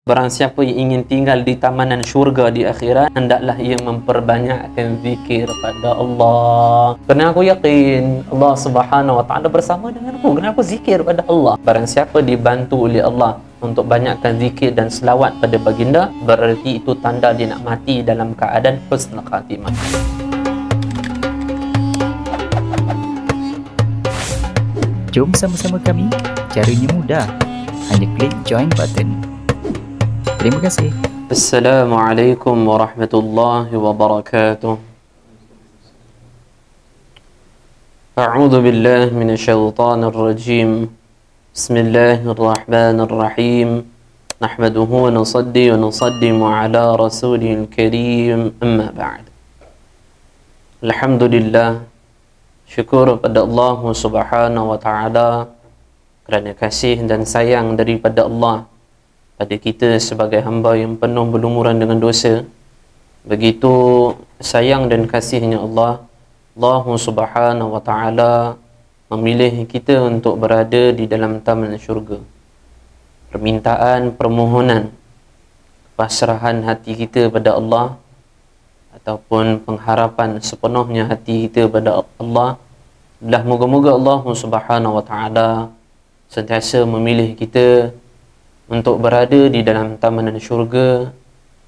Barang siapa yang ingin tinggal di tamanan syurga di akhirat, hendaklah ia memperbanyakkan zikir pada Allah. Kerana aku yakin Allah Subhanahu wa taala bersama denganku. Kerana aku zikir pada Allah. Barang siapa dibantu oleh Allah untuk banyakkan zikir dan selawat pada baginda, berarti itu tanda dia nak mati dalam keadaan husnul khatimah. Jom sama-sama kami. Caranya mudah. Hanya klik join button. Terima kasih. Assalamualaikum warahmatullahi wabarakatuh. A'udzu billahi minasyaitonir rajim. Bismillahirrahmanirrahim. Nahmaduhu wa nusallimu ala rasulil karim. Amma ba'd. Alhamdulillah. Syukur pada Allah Subhanahu wa taala kerana kasih dan sayang daripada Allah pada kita sebagai hamba yang penuh berlumuran dengan dosa. Begitu sayang dan kasihnya Allah Subhanahu wa taala memilih kita untuk berada di dalam taman syurga. Permintaan, permohonan, pasrahan hati kita pada Allah ataupun pengharapan sepenuhnya hati kita pada Allah adalah moga-moga Allah Subhanahu wa taala sentiasa memilih kita untuk berada di dalam tamanan syurga,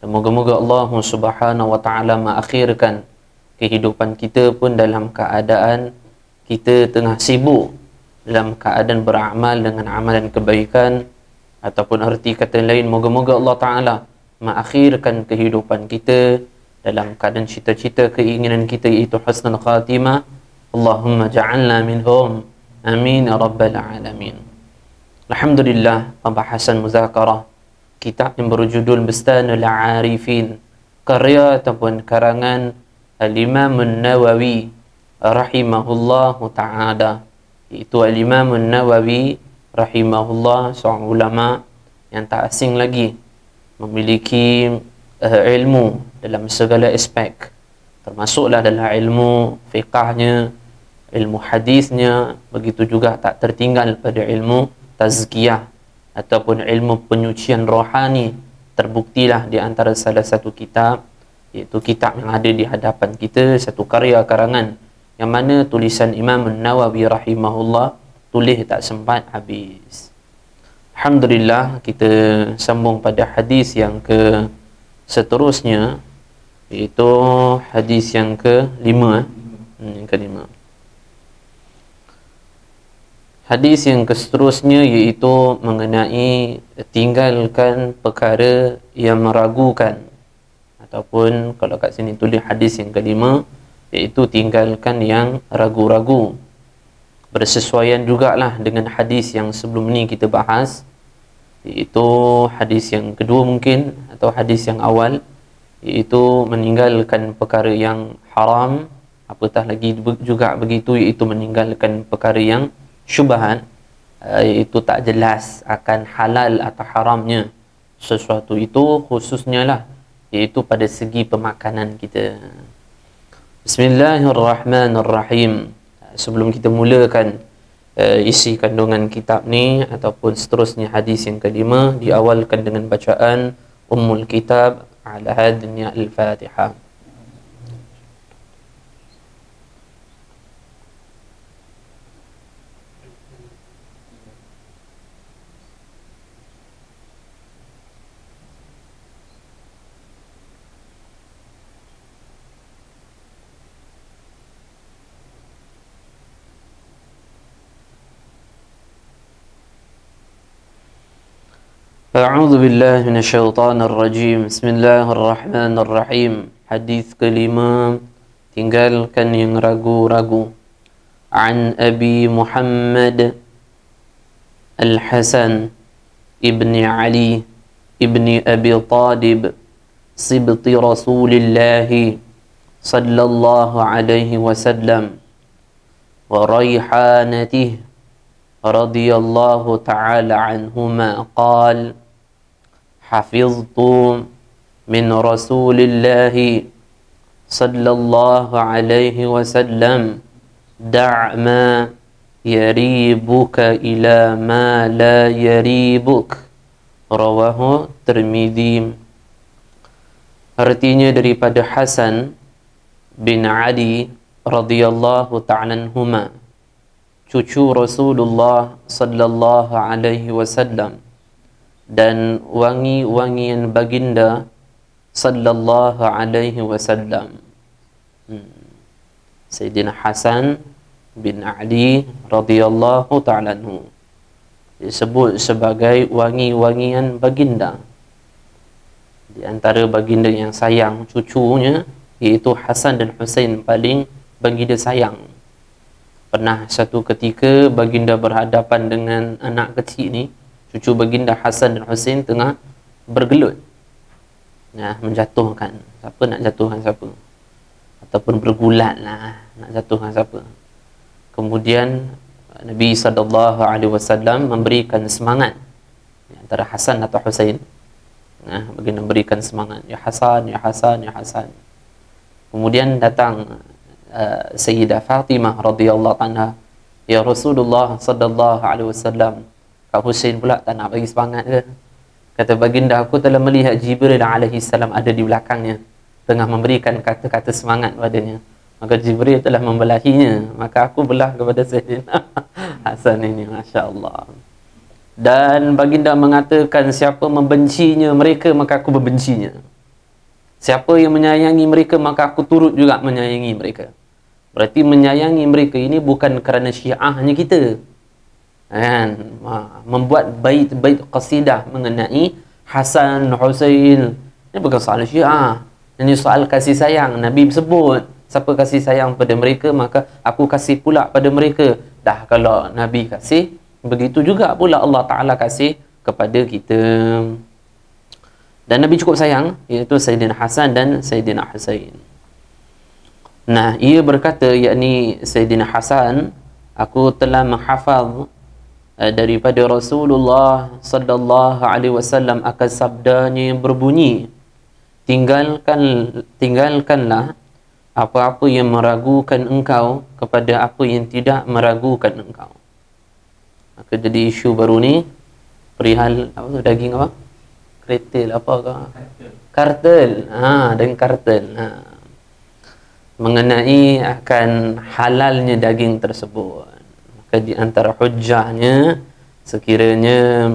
dan moga-moga Allah Subhanahu wa taala mengakhirkan kehidupan kita pun dalam keadaan kita tengah sibuk dalam keadaan beramal dengan amalan kebaikan, ataupun arti kata lain, moga-moga Allah taala mengakhirkan kehidupan kita dalam keadaan cita-cita keinginan kita iaitu husnul khatimah. Allahumma ja'alna minhum, amin ya rabbal alamin. Alhamdulillah, pembahasan muzakarah kitab yang berjudul Bustanul Arifin, karya ataupun karangan Al-Imam An-Nawawi rahimahullahu ta'ala. Iaitu Al-Imam An-Nawawi rahimahullah, seorang ulama yang tak asing lagi, memiliki ilmu dalam segala aspek, termasuklah dalam ilmu fiqahnya, ilmu hadisnya, begitu juga tak tertinggal pada ilmu tazkiyah ataupun ilmu penyucian rohani. Terbuktilah di antara salah satu kitab, iaitu kitab yang ada di hadapan kita, satu karya karangan yang mana tulisan Imam An-Nawawi rahimahullah tulis tak sempat habis. Alhamdulillah, kita sambung pada hadis yang ke seterusnya, iaitu hadis yang ke-5. Yang ke-5. Hadis yang seterusnya iaitu mengenai tinggalkan perkara yang meragukan, ataupun kalau kat sini tulis hadis yang ke-5 iaitu tinggalkan yang ragu-ragu. Bersesuaian jugalah dengan hadis yang sebelum ni kita bahas, iaitu hadis yang kedua mungkin, atau hadis yang awal, iaitu meninggalkan perkara yang haram, apatah lagi juga begitu, iaitu meninggalkan perkara yang syubhat, iaitu tak jelas akan halal atau haramnya sesuatu itu, khususnya lah iaitu pada segi pemakanan kita. Bismillahirrahmanirrahim. Sebelum kita mulakan isi kandungan kitab ni ataupun seterusnya hadis yang kelima, diawalkan dengan bacaan Ummul Kitab ala hadnya Al-Fatihah. A'udzu billahi minasyaitonir rajim. Bismillahirrahmanirrahim. Hadis kelima, tinggalkan yang ragu-ragu. An Abi Muhammad Al-Hasan ibni Ali ibni Abi Talib sibti Rasulillah sallallahu alaihi wasallam wa raihanatihi radhiyallahu ta'ala anhuma qala حفظت من رسول الله صلى الله عليه وسلم دع ما يريبك إلى ما لا يريبك rawahu Tirmidzi. Artinya daripada Hasan bin Ali radhiyallahu ta'ala anhuma, cucu Rasulullah sallallahu alaihi wasallam dan wangi-wangian baginda sallallahu alaihi wasallam. Sayyidina Hasan bin Ali radhiyallahu ta'ala anhu disebut sebagai wangi-wangian baginda. Di antara baginda yang sayang cucunya iaitu Hasan dan Husain, paling baginda sayang. Pernah satu ketika baginda berhadapan dengan anak kecil ni, cucu baginda Hasan dan Husain tengah bergelut, menjatuhkan siapa, nak jatuhkan siapa, ataupun bergulat lah nak jatuhkan siapa. Kemudian Nabi SAW memberikan semangat antara Hasan atau Husain. Baginda memberikan semangat, ya Hasan, ya Hasan, ya Hasan. Kemudian datang Sayyidah Fatimah radhiyallahu anha, ya Rasulullah sallallahu alaihi wasallam, Kak Husain pula tak nak bagi semangat ke? Kata baginda, aku telah melihat Jibril alaihi salam ada di belakangnya tengah memberikan kata-kata semangat padanya. Maka Jibril telah membelahinya, maka aku belah kepada Sayyidina Hasan ini, masya-Allah. Dan baginda mengatakan, siapa membencinya mereka maka aku membencinya. Siapa yang menyayangi mereka maka aku turut juga menyayangi mereka. Berarti menyayangi mereka ini bukan kerana syiahnya kita, kan? Membuat bait-bait qasidah mengenai Hasan, Husain, ini bukan soal syiah, ini soal kasih sayang. Nabi sebut, siapa kasih sayang pada mereka maka aku kasih pula pada mereka. Dah kalau Nabi kasih, begitu juga pula Allah Ta'ala kasih kepada kita. Dan Nabi cukup sayang, iaitu Sayyidina Hasan dan Sayyidina Husain. Nah, ia berkata, yakni Sayyidina Hasan, aku telah menghafal daripada Rasulullah sallallahu alaihi wasallam akan sabdanya yang berbunyi, tinggalkanlah apa-apa yang meragukan engkau kepada apa yang tidak meragukan engkau. Maka jadi isu baru ni perihal apa tu, daging apa? Kretel apa ke? Kartel. Daging kartel. Mengenai akan halalnya daging tersebut. Maka di antara hujahnya, sekiranya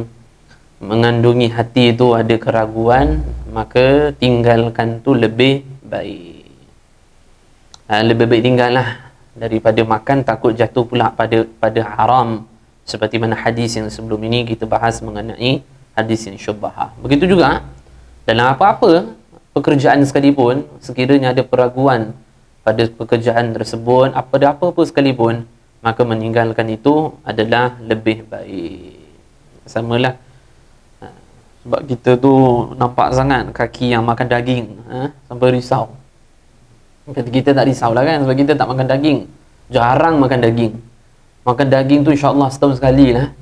mengandungi hati itu ada keraguan, maka tinggalkan tu lebih baik. Lebih baik tinggallah daripada makan takut jatuh pula pada haram. Seperti mana hadis yang sebelum ini kita bahas mengenai hadis yang syubhah. Begitu juga dalam apa-apa pekerjaan sekalipun, sekiranya ada peraguan pada pekerjaan tersebut, apa sekalipun, maka meninggalkan itu adalah lebih baik. Samalah, sebab kita tu nampak sangat kaki yang makan daging, sampai risau. Kita tak risau lah kan, sebab kita tak makan daging, jarang makan daging. Makan daging tu insyaAllah setahun sekali lah.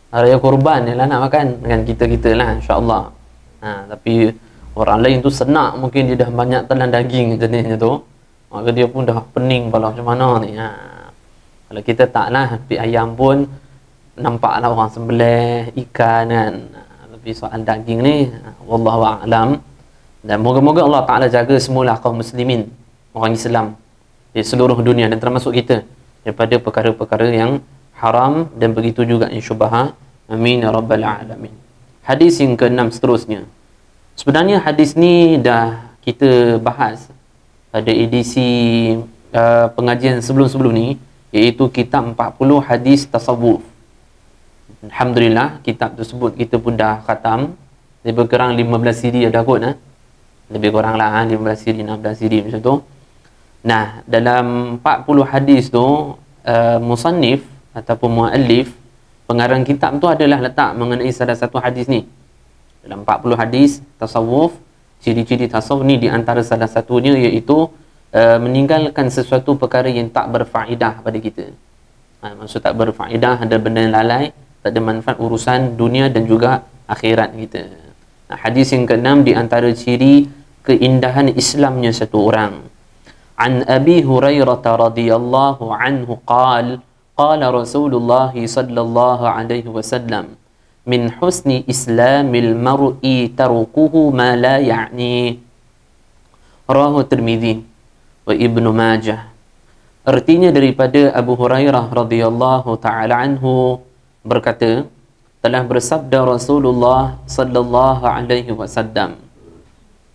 Raya korban ni lah nak makan dengan kita-kita lah insyaAllah. Tapi orang lain tu senak, mungkin dia dah banyak telan daging jenisnya tu, maka dia pun dah pening pala macam mana ni. Kalau kita tak lah, tapi ayam pun nampak lah orang sembelih ikan kan. Lebih soal daging ni, wallahu'alam. Dan moga-moga Allah Ta'ala jaga semula kaum muslimin, orang Islam di seluruh dunia dan termasuk kita, daripada perkara-perkara yang haram dan begitu juga yang syubhah. Amin ya rabbal alamin. Hadis yang ke-6 seterusnya. Sebenarnya hadis ni dah kita bahas pada edisi pengajian sebelum-sebelum ni, iaitu kitab 40 hadis tasawuf. Alhamdulillah, kitab tersebut kita pun dah khatam. Lebih kurang 15 CD dah kot. Lebih kurang lah 15 CD, 16 CD macam tu. Nah, dalam 40 hadis tu, musannif ataupun muallif, pengarang kitab tu adalah letak mengenai salah satu hadis ni. Dalam 40 hadis tasawuf, ciri-ciri tasawuf ni di antara salah satunya iaitu meninggalkan sesuatu perkara yang tak berfaedah pada kita. Maksud tak berfaedah, ada benda yang lalai, tak ada manfaat urusan dunia dan juga akhirat kita. Hadis yang ke-6 di antara ciri keindahan Islamnya satu orang. An Abi Hurairah radhiyallahu anhu qala qala Rasulullah sallallahu alaihi wasallam min husni islamil mar'i tarukuhu ma la ya'ni. Rawahu Tirmidzi wa Ibnu Majah. Artinya daripada Abu Hurairah radhiyallahu taala anhu berkata, telah bersabda Rasulullah sallallahu alaihi wasallam.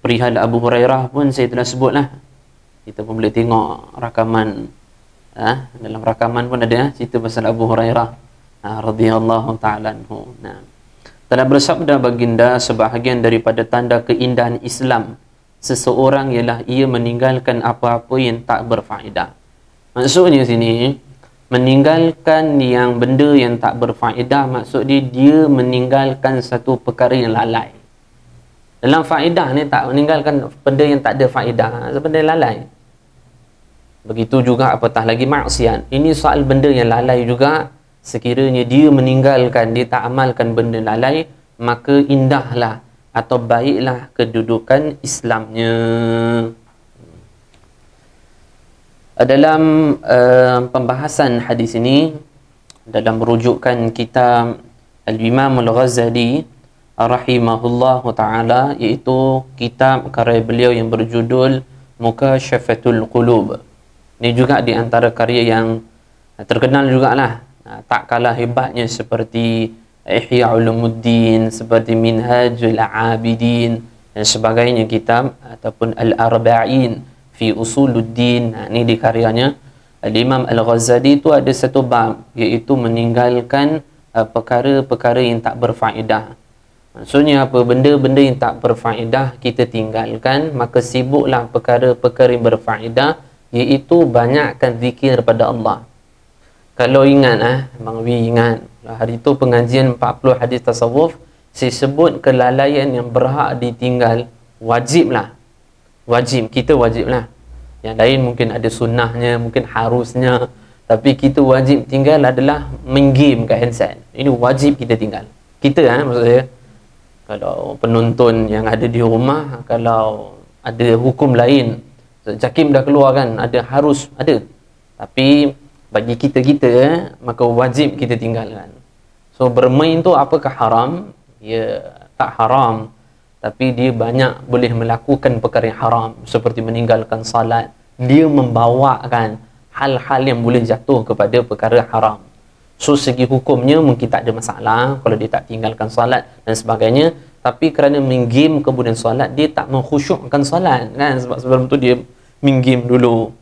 Perihal Abu Hurairah pun saya telah sebutlah. Kita pun boleh tengok rakaman, dalam rakaman pun ada cerita pasal Abu Hurairah radhiyallahu taala anhu. Telah bersabda baginda, sebahagian daripada tanda keindahan Islam seseorang ialah ia meninggalkan apa-apa yang tak berfaedah. Maksudnya sini, meninggalkan yang benda yang tak berfaedah, maksud dia meninggalkan satu perkara yang lalai. Dalam faedah ni, tak meninggalkan benda yang tak ada faedah, benda lalai. Begitu juga apatah lagi maksiat. Ini soal benda yang lalai juga. Sekiranya dia meninggalkan, dia tak amalkan benda lalai, maka indahlah atau baiklah kedudukan Islamnya. Dalam pembahasan hadis ini, dalam merujukan kitab Al-Imam Al-Ghazali rahimahullahu ta'ala, iaitu kitab karya beliau yang berjudul Mukashafatul Qulub. Ini juga di antara karya yang terkenal jugalah, tak kalah hebatnya seperti Ihya Ulumuddin, seperti Minhajul Abidin dan sebagainya kitab, ataupun Al-Arba'in fi Usuluddin. Ini di karyanya Al-Imam Al-Ghazali itu ada satu bab, iaitu meninggalkan perkara-perkara yang tak berfaedah. Maksudnya apa? Benda-benda yang tak berfaedah kita tinggalkan, maka sibuklah perkara-perkara yang berfaedah, iaitu banyakkan zikir pada Allah. Kalau ingat, Bang Wi ingat, hari itu pengajian 40 hadis tasawuf, saya sebut kelalaian yang berhak ditinggal, wajiblah. Wajib, kita wajiblah. Yang lain mungkin ada sunnahnya, mungkin harusnya, tapi kita wajib tinggal adalah menggame kat handset. Ini wajib kita tinggal. Kita, maksud saya, kalau penonton yang ada di rumah, kalau ada hukum lain, Jakim dah keluar kan, ada harus, ada. Tapi bagi kita, maka wajib kita tinggalkan. So bermain tu apakah haram? Ya, tak haram. Tapi dia banyak boleh melakukan perkara yang haram, seperti meninggalkan salat. Dia membawakan hal-hal yang boleh jatuh kepada perkara haram. So segi hukumnya mungkin tak ada masalah kalau dia tak tinggalkan salat dan sebagainya. Tapi kerana menggame kemudian salat, dia tak mengkhusyukkan salat kan, sebab sebelum tu dia menggame dulu.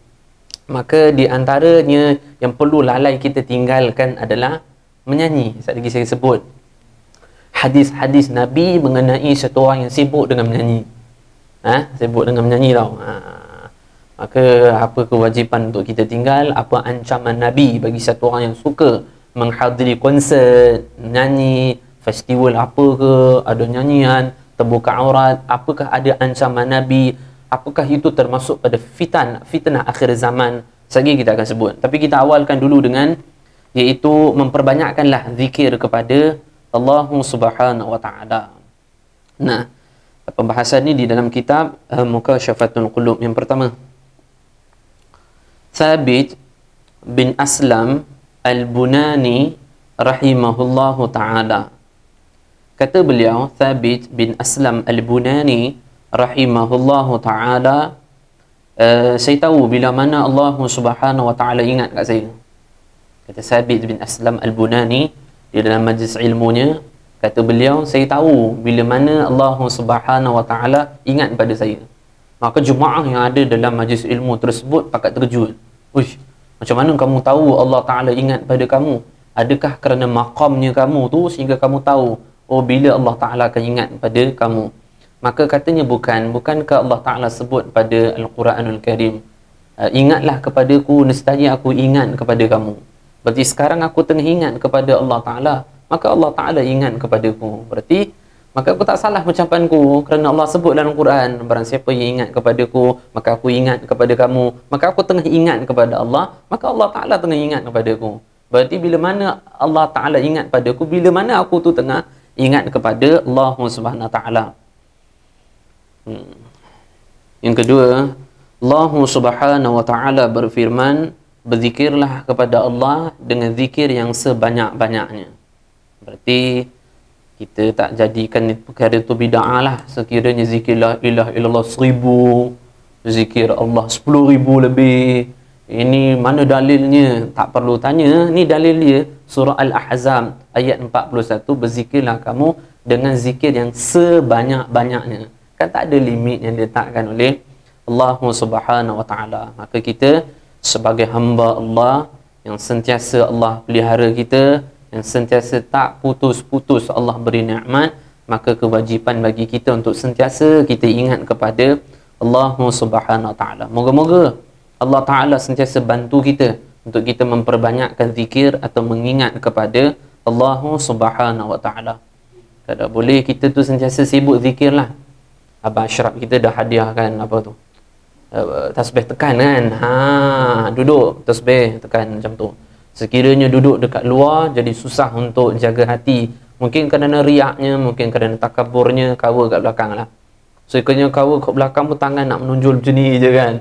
Maka di antaranya yang perlu lalai kita tinggalkan adalah menyanyi. Sekejap lagi saya sebut hadis-hadis Nabi mengenai satu orang yang sibuk dengan menyanyi. Sibuk dengan menyanyi tau. Maka apa kewajipan untuk kita tinggal? Apa ancaman Nabi bagi satu orang yang suka menghadiri konsert, menyanyi, festival apa ke, ada nyanyian, terbuka aurat, apakah ada ancaman Nabi? Apakah itu termasuk pada fitnah akhir zaman? Sekejap kita akan sebut. Tapi kita awalkan dulu dengan, iaitu memperbanyakkanlah zikir kepada Allah Subhanahu wa ta'ala. Nah, pembahasan ini di dalam kitab Mukashafatul Qulub. Yang pertama, Thabit bin Aslam Al-Bunani rahimahullahu ta'ala. Kata beliau, Thabit bin Aslam Al-Bunani rahimahullahu ta'ala, saya tahu bila mana Allah Subhanahu wa ta'ala ingat kat saya. Kata Thabit bin Aslam Al-Bunani di dalam majlis ilmunya, kata beliau, saya tahu bila mana Allah Subhanahu wa ta'ala ingat pada saya. Maka jemaah yang ada dalam majlis ilmu tersebut pakat terkejut. Uish, macam mana kamu tahu Allah Ta'ala ingat pada kamu? Adakah kerana maqamnya kamu tu sehingga kamu tahu, oh bila Allah Ta'ala akan ingat pada kamu? Maka katanya bukankah Allah Ta'ala sebut pada Al-Quranul Karim, ingatlah kepadaku, nescaya aku ingat kepada kamu. Berarti sekarang aku tengah ingat kepada Allah Ta'ala, maka Allah Ta'ala ingat kepadaku. Berarti maka aku tak salah ucapanku, kerana Allah sebut dalam Quran, barang siapa yang ingat kepadaku, maka aku ingat kepada kamu. Maka aku tengah ingat kepada Allah, maka Allah Ta'ala tengah ingat kepadaku. Berarti bila mana Allah Ta'ala ingat padaku, bila mana aku tu tengah ingat kepada Allah Subhanahu Wa Ta'ala. Yang kedua, Allah Subhanahu Wa Ta'ala berfirman, berzikirlah kepada Allah dengan zikir yang sebanyak-banyaknya. Berarti Kita tak jadikan perkara itu bid'ah lah. Sekiranya zikir la ilaha illallah 1000, zikir Allah 10,000 lebih. Ini mana dalilnya? Tak perlu tanya. Ni dalil dia, surah Al-Ahzab ayat 41, berzikirlah kamu dengan zikir yang sebanyak-banyaknya. Kan tak ada limit yang diletakkan oleh Allah Subhanahu wa taala. Maka kita sebagai hamba Allah yang sentiasa Allah pelihara kita, yang sentiasa tak putus-putus Allah beri nikmat, maka kewajipan bagi kita untuk sentiasa kita ingat kepada Allah Subhanahu wa taala. Moga-moga Allah Ta'ala sentiasa bantu kita untuk kita memperbanyakkan zikir atau mengingat kepada Allah Subhanahu wa Ta'ala. Kalau boleh kita tu sentiasa sibuk zikir lah. Abang Ashraf kita dah hadiahkan apa tu, tasbih tekan kan, duduk tasbih tekan macam tu. Sekiranya duduk dekat luar jadi susah untuk jaga hati, mungkin kerana riaknya, mungkin kerana takaburnya, kawa kat belakang lah. Sekiranya kawa kat belakang pun tangan nak menunjuk macam ni je kan.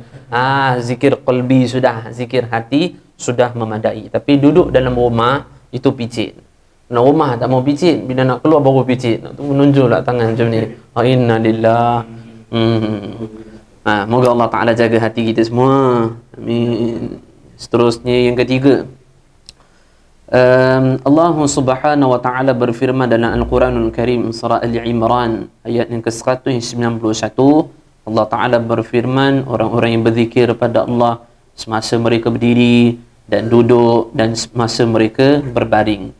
Zikir qalbi sudah, zikir hati sudah memadai. Tapi duduk dalam rumah itu picit. Nak rumah tak mau picit, bila nak keluar baru picit. Nak tu menunjuklah tangan macam ni. Inna lillah. Moga Allah Ta'ala jaga hati kita semua. Amin. Seterusnya yang ketiga, Allah Subhanahu wa taala berfirman dalam Al-Quranul Karim surah Al-Imran ayat yang ke-191. Allah Taala berfirman, orang-orang yang berzikir pada Allah semasa mereka berdiri dan duduk dan semasa mereka berbaring.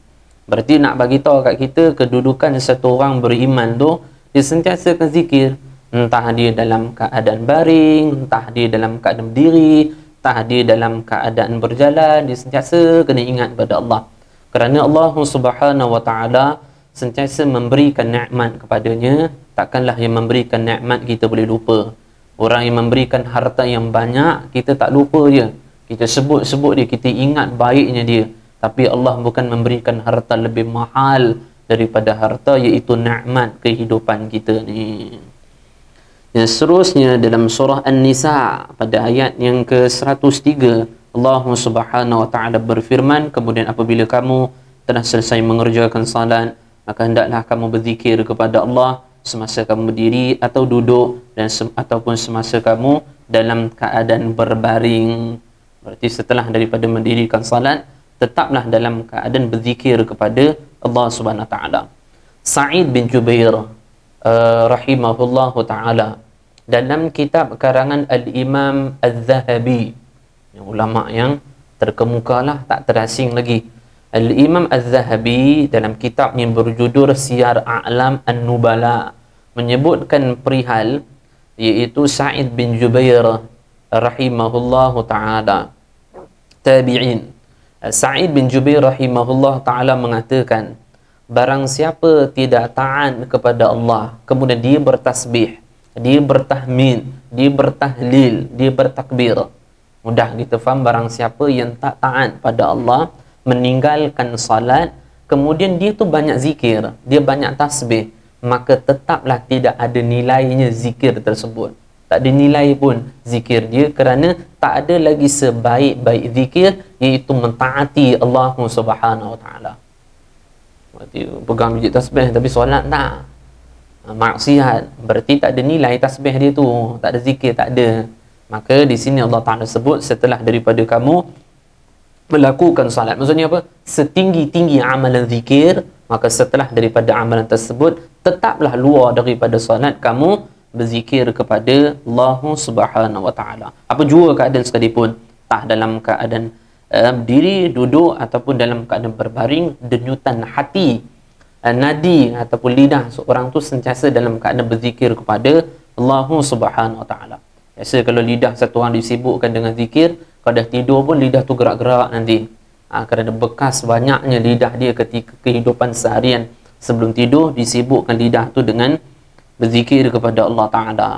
Berarti nak bagi tahu kat kita kedudukan satu orang beriman tu, dia sentiasa akan zikir, entah dia dalam keadaan baring, entah dia dalam keadaan berdiri, entah dia dalam keadaan berjalan, dia sentiasa kena ingat pada Allah. Kerana Allah Subhanahu wa taala sentiasa memberikan nikmat kepadanya, takkanlah yang memberikan nikmat kita boleh lupa. Orang yang memberikan harta yang banyak, kita tak lupa dia, kita sebut-sebut dia, kita ingat baiknya dia. Tapi Allah bukan memberikan harta lebih mahal daripada harta, iaitu nikmat kehidupan kita ni. Yang seterusnya dalam surah An-Nisa pada ayat yang ke-103, Allah Subhanahu wa taala berfirman, kemudian apabila kamu telah selesai mengerjakan salat, maka hendaklah kamu berzikir kepada Allah semasa kamu berdiri atau duduk dan ataupun semasa kamu dalam keadaan berbaring. Berarti setelah daripada mendirikan salat, tetaplah dalam keadaan berzikir kepada Allah Subhanahu wa taala. Sa'id bin Jubair rahimahullahu taala dalam kitab karangan Al-Imam Az-Zahabi, yang ulama yang terkemuka lah, tak terasing lagi, Al-Imam Az-Zahabi dalam kitab yang berjudul Siyar A'lam An-Nubala menyebutkan perihal iaitu Sa'id bin Jubair rahimahullahu taala, tabi'in. Sa'id bin Jubair rahimahullah ta'ala mengatakan, barang siapa tidak taat kepada Allah, kemudian dia bertasbih, dia bertahmid, dia bertahlil, dia bertakbir. Mudah kita faham, barang siapa yang tak taat pada Allah, meninggalkan salat, kemudian dia tu banyak zikir, dia banyak tasbih, maka tetaplah tidak ada nilainya zikir tersebut. Tak ada nilai pun zikir dia, kerana tak ada lagi sebaik-baik zikir, iaitu mentaati Allah Subhanahu wa taala. Berarti pegang biji tasbih tapi solat tak, maksiat, berarti tak ada nilai tasbih dia tu, tak ada zikir, tak ada. Maka di sini Allah Taala sebut, setelah daripada kamu melakukan salat, maksudnya apa? Setinggi-tinggi amalan zikir, maka setelah daripada amalan tersebut, tetaplah luar daripada salat kamu berzikir kepada Allah Subhanahu wa taala. Apa jua keadaan sekalipun, tak dalam keadaan berdiri, duduk ataupun dalam keadaan berbaring, denyutan hati, nadi ataupun lidah seorang tu sentiasa dalam keadaan berzikir kepada Allah Subhanahu wa taala. Biasa kalau lidah satu orang disibukkan dengan zikir, kalau dah tidur pun lidah tu gerak-gerak nanti. Kerana bekas banyaknya lidah dia ketika kehidupan seharian, sebelum tidur disibukkan lidah tu dengan berzikir kepada Allah Ta'ala.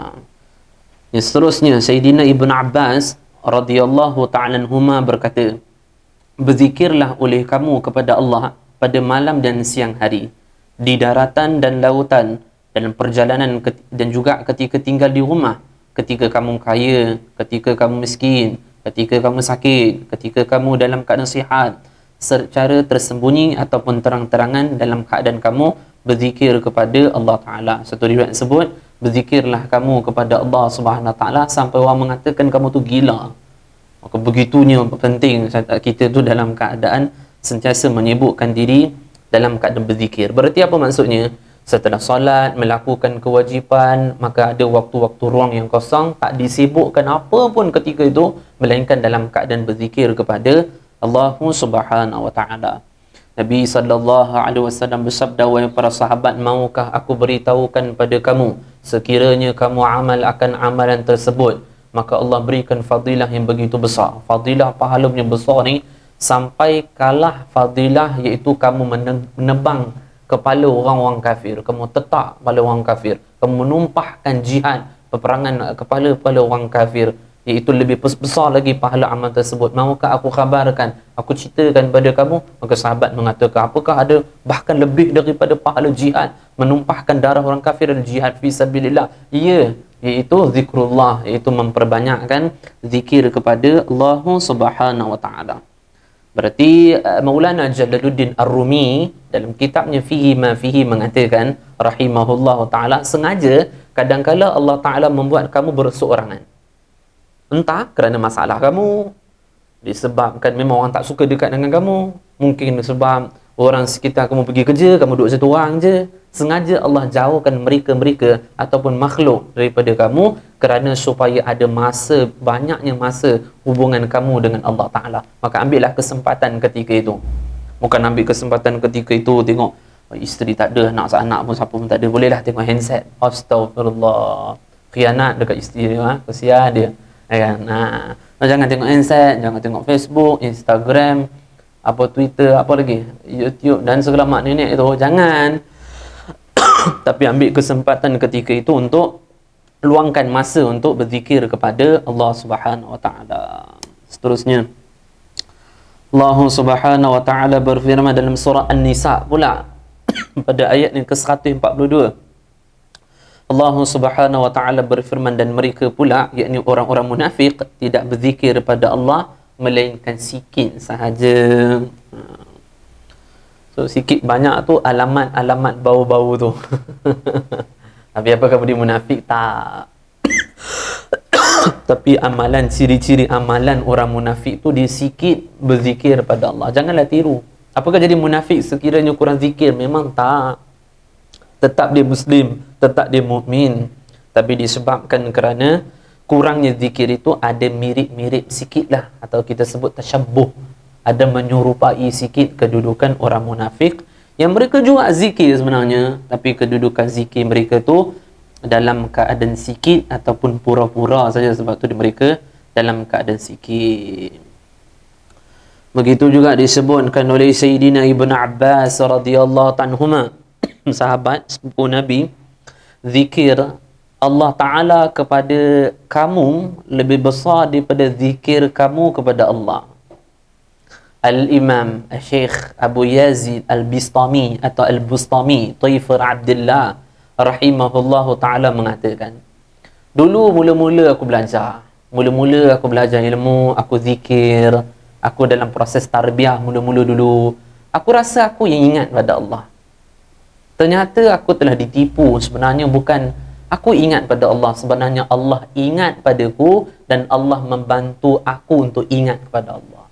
Yang seterusnya, Sayyidina Ibn Abbas radhiyallahu ta'ala anhuma berkata, berzikirlah oleh kamu kepada Allah pada malam dan siang hari, di daratan dan lautan, dalam perjalanan dan juga ketika tinggal di rumah, ketika kamu kaya, ketika kamu miskin, ketika kamu sakit, ketika kamu dalam keadaan sihat, secara tersembunyi ataupun terang-terangan, dalam keadaan kamu berzikir kepada Allah Ta'ala. Satu riwayat sebut, berzikirlah kamu kepada Allah Subhanahu Wa Ta'ala sampai orang mengatakan kamu tu gila. Maka begitunya penting kita tu dalam keadaan sentiasa menyibukkan diri dalam keadaan berzikir. Berarti apa maksudnya? Setelah solat, melakukan kewajipan, maka ada waktu-waktu ruang yang kosong, tak disibukkan apa pun ketika itu, melainkan dalam keadaan berzikir kepada Allah Subhanahu Wa Ta'ala. Nabi SAW bersabda, wahai para sahabat, maukah aku beritahukan pada kamu, sekiranya kamu amal akan amalan tersebut, maka Allah berikan fadilah yang begitu besar. Fadilah pahala yang besar ni, sampai kalah fadilah, iaitu kamu menebang kepala orang-orang kafir, kamu tetak kepala orang kafir, kamu menumpahkan jihad, peperangan kepala-kepala orang kafir, iaitu lebih besar lagi pahala amal tersebut. Maukah aku khabarkan, aku ceritakan pada kamu? Maka sahabat mengatakan, apakah ada bahkan lebih daripada pahala jihad, menumpahkan darah orang kafir dan jihad fi sabilillah? Ya, iaitu zikrullah, iaitu memperbanyakkan zikir kepada Allah Subhanahu Wa Ta'ala. Berarti Maulana Jalaluddin Ar-Rumi dalam kitabnya Fihi Ma Fihi mengatakan rahimahullah ta'ala, sengaja kadangkala Allah Ta'ala membuat kamu berseorangan. Entah kerana masalah kamu, disebabkan memang orang tak suka dekat dengan kamu, mungkin sebab orang sekitar kamu pergi kerja, kamu duduk satu orang je. Sengaja Allah jauhkan mereka-mereka ataupun makhluk daripada kamu kerana supaya ada masa, banyaknya masa hubungan kamu dengan Allah Ta'ala. Maka ambillah kesempatan ketika itu. Bukan ambil kesempatan ketika itu tengok isteri tak ada, anak pun siapa pun tak ada, bolehlah tengok handset. Astaghfirullah, khianat dekat isteri dia, kesian dia, kan? Jangan tengok handset, jangan tengok Facebook, Instagram, apa Twitter, apa lagi, YouTube dan segala mak nenek itu, jangan. Tapi ambil kesempatan ketika itu untuk luangkan masa untuk berzikir kepada Allah Subhanahu Wa Ta'ala. Seterusnya, Allah Subhanahu Wa Ta'ala berfirman dalam surah An-Nisa pula pada ayat yang ke-142. Allah Subhanahu Wa Ta'ala berfirman, dan mereka pula, yakni orang-orang munafik, tidak berzikir pada Allah melainkan sikit sahaja. So sikit banyak tu alamat-alamat bau-bau tu. Tapi apakah dia munafik? Tak. Tapi amalan, ciri-ciri amalan orang munafik tu, dia sikit berzikir pada Allah. Janganlah tiru. Apakah jadi munafik sekiranya kurang zikir? Memang tak. Tetap dia Muslim, tetap dia mukmin. Tapi disebabkan kerana kurangnya zikir itu, ada mirip-mirip sikit lah, atau kita sebut tasyabbuh, ada menyerupai sikit kedudukan orang munafik, yang mereka juga zikir sebenarnya, tapi kedudukan zikir mereka tu dalam keadaan sikit ataupun pura-pura saja, sebab tu mereka dalam keadaan sikit. Begitu juga disebutkan oleh Sayyidina Ibn Abbas radhiyallahu anhuma, sahabat sepupu Nabi, zikir Allah Ta'ala kepada kamu lebih besar daripada zikir kamu kepada Allah. Al-Imam Syekh Abu Yazid Al-Bistami atau Al-Bustami Taifur Abdullah rahimahullahu ta'ala mengatakan, dulu mula-mula aku belajar ilmu, aku zikir, aku dalam proses tarbiyah mula-mula dulu, aku rasa aku yang ingat pada Allah. Ternyata aku telah ditipu. Sebenarnya bukan aku ingat pada Allah, sebenarnya Allah ingat padaku dan Allah membantu aku untuk ingat kepada Allah.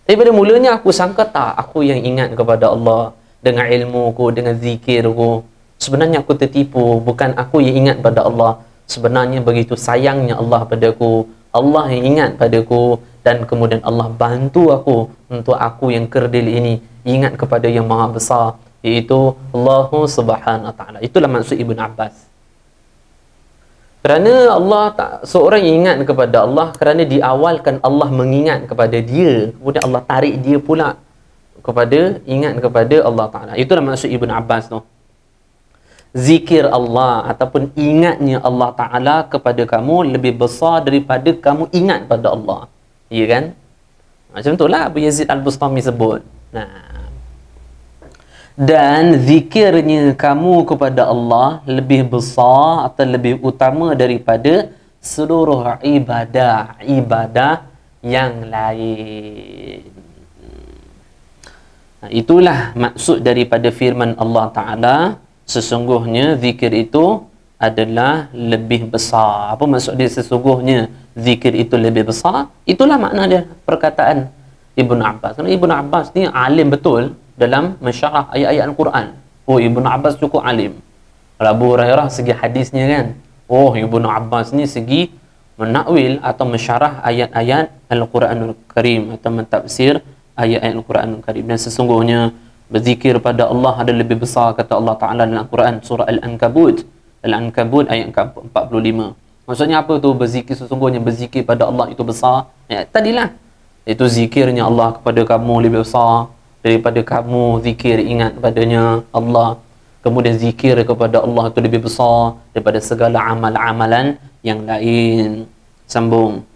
Daripada mulanya aku sangka tak, aku yang ingat kepada Allah dengan ilmuku, dengan zikirku. Sebenarnya aku tertipu, bukan aku yang ingat pada Allah. Sebenarnya begitu sayangnya Allah padaku, Allah yang ingat padaku, dan kemudian Allah bantu aku untuk aku yang kerdil ini ingat kepada yang maha besar, iaitu Allah Subhanahu Wa Ta'ala. Itulah maksud Ibn Abbas. Kerana Allah tak, seorang yang ingat kepada Allah, kerana diawalkan Allah mengingat kepada dia, kemudian Allah tarik dia pula kepada ingat kepada Allah Ta'ala. Itulah maksud Ibn Abbas tu. Zikir Allah ataupun ingatnya Allah Ta'ala kepada kamu lebih besar daripada kamu ingat pada Allah. Ya kan? Macam itulah Abu Yazid Al-Bustami sebut. Dan zikirnya kamu kepada Allah lebih besar atau lebih utama daripada seluruh ibadah yang lain. Itulah maksud daripada firman Allah Ta'ala, sesungguhnya zikir itu adalah lebih besar. Apa maksud dia sesungguhnya zikir itu lebih besar? Itulah makna dia perkataan Ibnu Abbas. Kerana Ibnu Abbas ni alim betul dalam mensyarah ayat-ayat Al-Quran. Oh, Ibnu Abbas cukup alim. Kalau Abu Hurairah segi hadisnya kan, oh, Ibnu Abbas ni segi menakwil atau mensyarah ayat-ayat Al-Quranul Karim atau mentafsir ayat-ayat Al-Quranul Karim. Dan sesungguhnya berzikir pada Allah ada lebih besar, kata Allah Ta'ala dalam Al-Quran surah Al-Ankabut. Al-Ankabut ayat 45. Maksudnya apa tu berzikir? Sesungguhnya berzikir pada Allah itu besar. Tadilah itu zikirnya Allah kepada kamu lebih besar daripada kamu zikir ingat padanya Allah. Kemudian zikir kepada Allah itu lebih besar daripada segala amal-amalan yang lain. Sambung.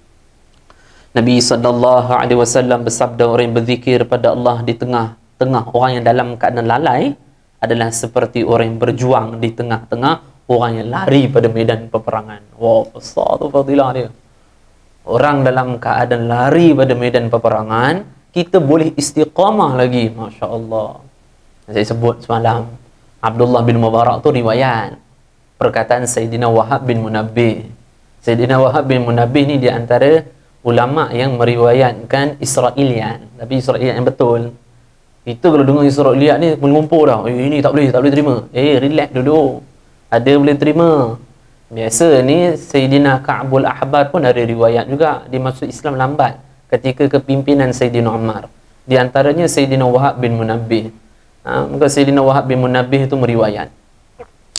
Nabi SAW bersabda, orang yang berzikir pada Allah di tengah-tengah orang yang dalam keadaan lalai adalah seperti orang yang berjuang di tengah-tengah orang yang lari pada medan peperangan. Wow, besar tu fadilah dia. Orang dalam keadaan lari pada medan peperangan, kita boleh istiqamah lagi. Masya Allah. Saya sebut semalam, Abdullah bin Mubarak tu riwayat perkataan Sayyidina Wahab bin Munabbih. Sayyidina Wahab bin Munabbih ni di antara ulama yang meriwayatkan Israiliyat, tapi Israiliyat yang betul. Kita kalau dengar Israiliyat ni mengumpul dah. Ini tak boleh terima. Relax dulu. Ada boleh terima. Biasa ni Sayyidina Ka'bul Ahbar pun ada riwayat juga dia masuk Islam lambat ketika kepimpinan Sayyidina Umar. Di antaranya Sayyidina Wahab bin Munabbih. Maka Sayyidina Wahab bin Munabbih itu meriwayat,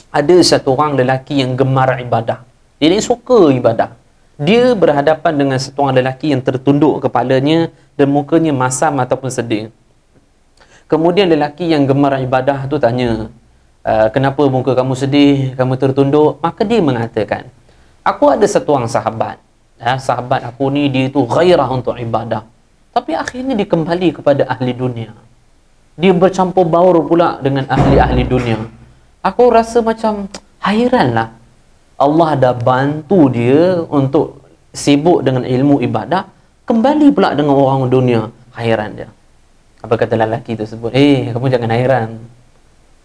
ada satu orang lelaki yang gemar ibadah. Dia ni suka ibadah. Dia berhadapan dengan satu orang lelaki yang tertunduk kepalanya dan mukanya masam ataupun sedih. Kemudian lelaki yang gemar ibadah tu tanya, kenapa muka kamu sedih, kamu tertunduk? Maka dia mengatakan, aku ada satu orang sahabat, sahabat aku ni dia tu ghairah untuk ibadah, tapi akhirnya dia kembali kepada ahli dunia. Dia bercampur baur pula dengan ahli-ahli dunia. Aku rasa macam hairanlah, Allah dah bantu dia untuk sibuk dengan ilmu ibadah, kembali pula dengan orang dunia. Hairan dia. Apa kata lelaki tersebut? Kamu jangan hairan.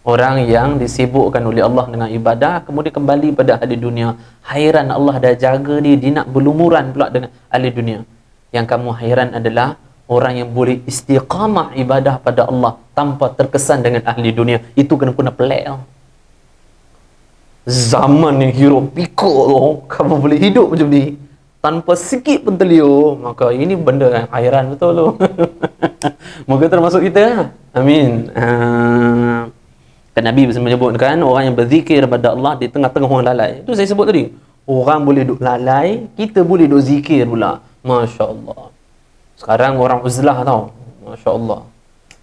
Orang yang disibukkan oleh Allah dengan ibadah, kemudian kembali pada ahli dunia. Hairan, Allah dah jaga dia, dia nak berlumuran pula dengan ahli dunia. Yang kamu hairan adalah orang yang boleh istiqamah ibadah pada Allah tanpa terkesan dengan ahli dunia. Itu kena pelik tau. Zaman yang hirup pikuk tu, kamu boleh hidup macam ni tanpa sikit pun terliur, maka ini benda yang hairan betul tu. Moga termasuk kita. Amin. Kan Nabi menyebutkan orang yang berzikir pada Allah di tengah-tengah orang lalai. Itu saya sebut tadi. Orang boleh duduk lalai, kita boleh duduk zikir pula. Masya Allah. Sekarang orang uzlah tau. Masya Allah.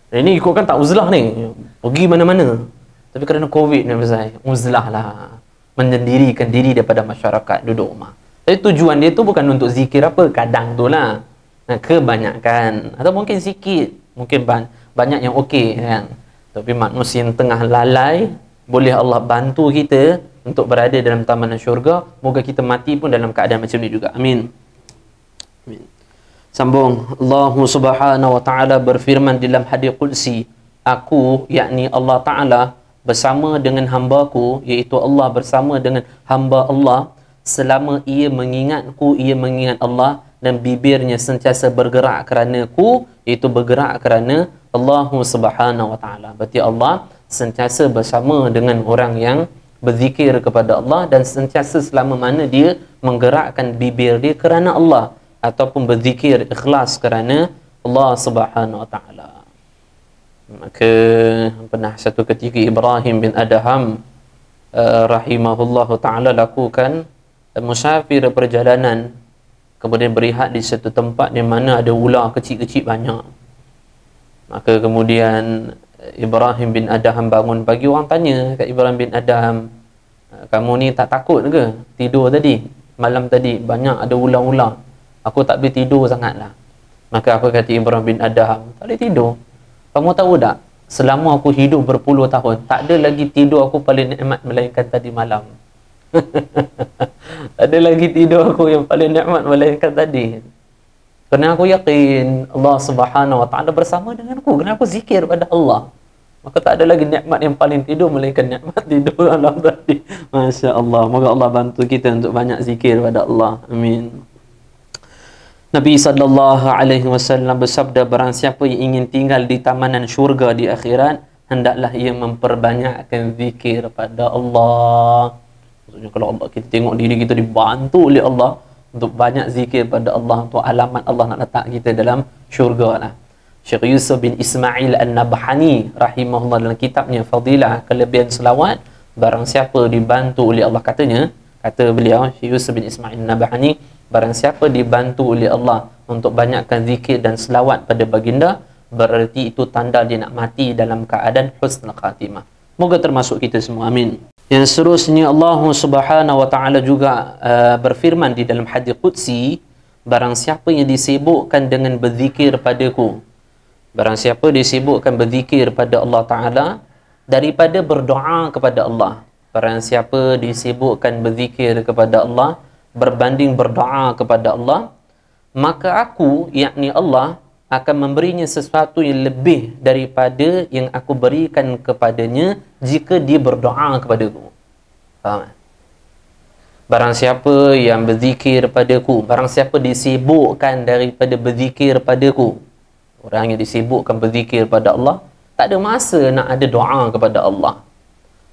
Ini ikutkan tak uzlah ni, pergi mana-mana. Tapi kerana Covid ni besar, uzlah lah, menyendirikan diri daripada masyarakat, duduk rumah. Tapi tujuan dia tu bukan untuk zikir apa, kadang tu lah, kebanyakan, atau mungkin sikit, mungkin banyak yang okey kan. Tapi manusia yang tengah lalai, boleh Allah bantu kita untuk berada dalam taman syurga. Moga kita mati pun dalam keadaan macam ni juga. Amin. Amin. Sambung. Allah Subhanahu wa ta'ala berfirman dalam hadis qudsi, aku, yakni Allah Ta'ala, bersama dengan hamba-Ku, iaitu Allah bersama dengan hamba Allah, selama ia mengingatku, ia mengingat Allah, dan bibirnya sentiasa bergerak kerana Ku, iaitu bergerak kerana Allah Subhanahu wa ta'ala. Berarti Allah sentiasa bersama dengan orang yang berzikir kepada Allah, dan sentiasa selama mana dia menggerakkan bibir dia kerana Allah, ataupun berzikir ikhlas kerana Allah Subhanahu wa ta'ala. Maka pernah satu ketika Ibrahim bin Adham rahimahullahu ta'ala lakukan musafir perjalanan, kemudian berehat di satu tempat di mana ada ular kecil-kecil banyak. Maka kemudian Ibrahim bin Adham bangun pagi, orang tanya kat Ibrahim bin Adham, kamu ni tak takut ke tidur tadi, malam tadi banyak ada ular-ular, aku tak boleh tidur sangatlah. Maka apa kata Ibrahim bin Adham, tak boleh tidur. Kamu tahu tak, selama aku hidup berpuluh tahun, tak ada lagi tidur aku paling nikmat melainkan tadi malam. Tak ada lagi tidur aku yang paling nikmat melainkan tadi. Kerana aku yakin Allah Subhanahu Wa Taala bersama denganku. Kerana aku zikir pada Allah. Maka tak ada lagi nikmat yang paling tidur melainkan nikmat tidur Allah tadi. Masya Allah. Moga Allah bantu kita untuk banyak zikir pada Allah. Amin. Nabi SAW bersabda, barang siapa yang ingin tinggal di tamanan syurga di akhirat, hendaklah ia memperbanyakkan zikir pada Allah. Maksudnya kalau Allah, kita tengok diri kita dibantu oleh Allah untuk banyak zikir pada Allah, untuk alamat Allah nak letak kita dalam syurga lah. Syekh Yusuf bin Ismail An-Nabhani rahimahullah dalam kitabnya Fadilah Kelebihan Selawat, barang siapa dibantu oleh Allah, kata beliau Syekh Yusuf bin Ismail An-Nabhani, barang siapa dibantu oleh Allah untuk banyakkan zikir dan selawat pada baginda, berarti itu tanda dia nak mati dalam keadaan husnul khatimah. Moga termasuk kita semua, amin. Yang seterusnya, Allah Subhanahu Wa Taala juga berfirman di dalam hadis qudsi, barang siapa yang disibukkan dengan berzikir padaku, barang siapa disibukkan berzikir pada Allah Ta'ala daripada berdoa kepada Allah, barang siapa disibukkan berzikir kepada Allah berbanding berdoa kepada Allah, maka aku, yakni Allah, akan memberinya sesuatu yang lebih daripada yang aku berikan kepadanya jika dia berdoa kepadaku. Faham? Barang siapa yang berzikir padaku, barang siapa disibukkan daripada berzikir padaku, orang yang disibukkan berzikir pada Allah, tak ada masa nak ada doa kepada Allah,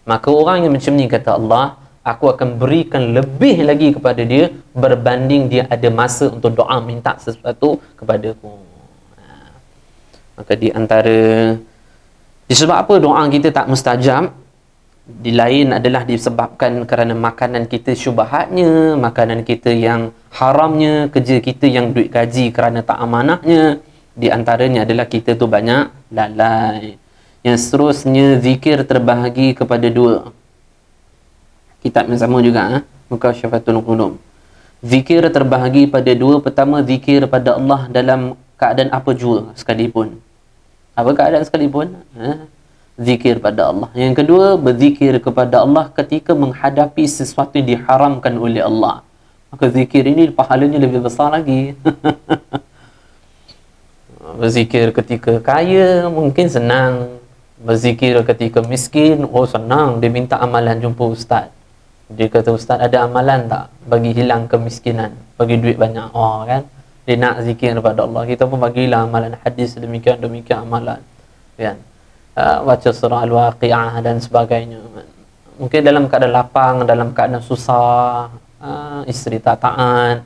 maka orang yang macam ni, kata Allah, aku akan berikan lebih lagi kepada dia berbanding dia ada masa untuk doa minta sesuatu kepadaku. Maka di antara disebab apa doa kita tak mustajab, di lain adalah disebabkan kerana makanan kita syubhatnya, makanan kita yang haramnya, kerja kita yang duit gaji kerana tak amanahnya. Di antaranya adalah kita tu banyak lalai. Yang seterusnya, zikir terbahagi kepada dua. Kitab yang sama juga, Mukasyafatul Qulub. Zikir terbahagi pada dua. Pertama, zikir pada Allah dalam keadaan apa jua sekalipun. Apa keadaan sekalipun, zikir pada Allah. Yang kedua, berzikir kepada Allah ketika menghadapi sesuatu yang diharamkan oleh Allah. Maka zikir ini pahalanya lebih besar lagi. Berzikir ketika kaya mungkin senang, berzikir ketika miskin, oh senang. Dia minta amalan jumpa ustaz, dia kata, ustaz ada amalan tak bagi hilang kemiskinan, bagi duit banyak, oh kan, dia nak zikir kepada Allah. Kita pun bagilah amalan hadis demikian amalan, kan, baca surah Al-Waqi'ah dan sebagainya. Mungkin dalam keadaan lapang, dalam keadaan susah, isteri tak taat,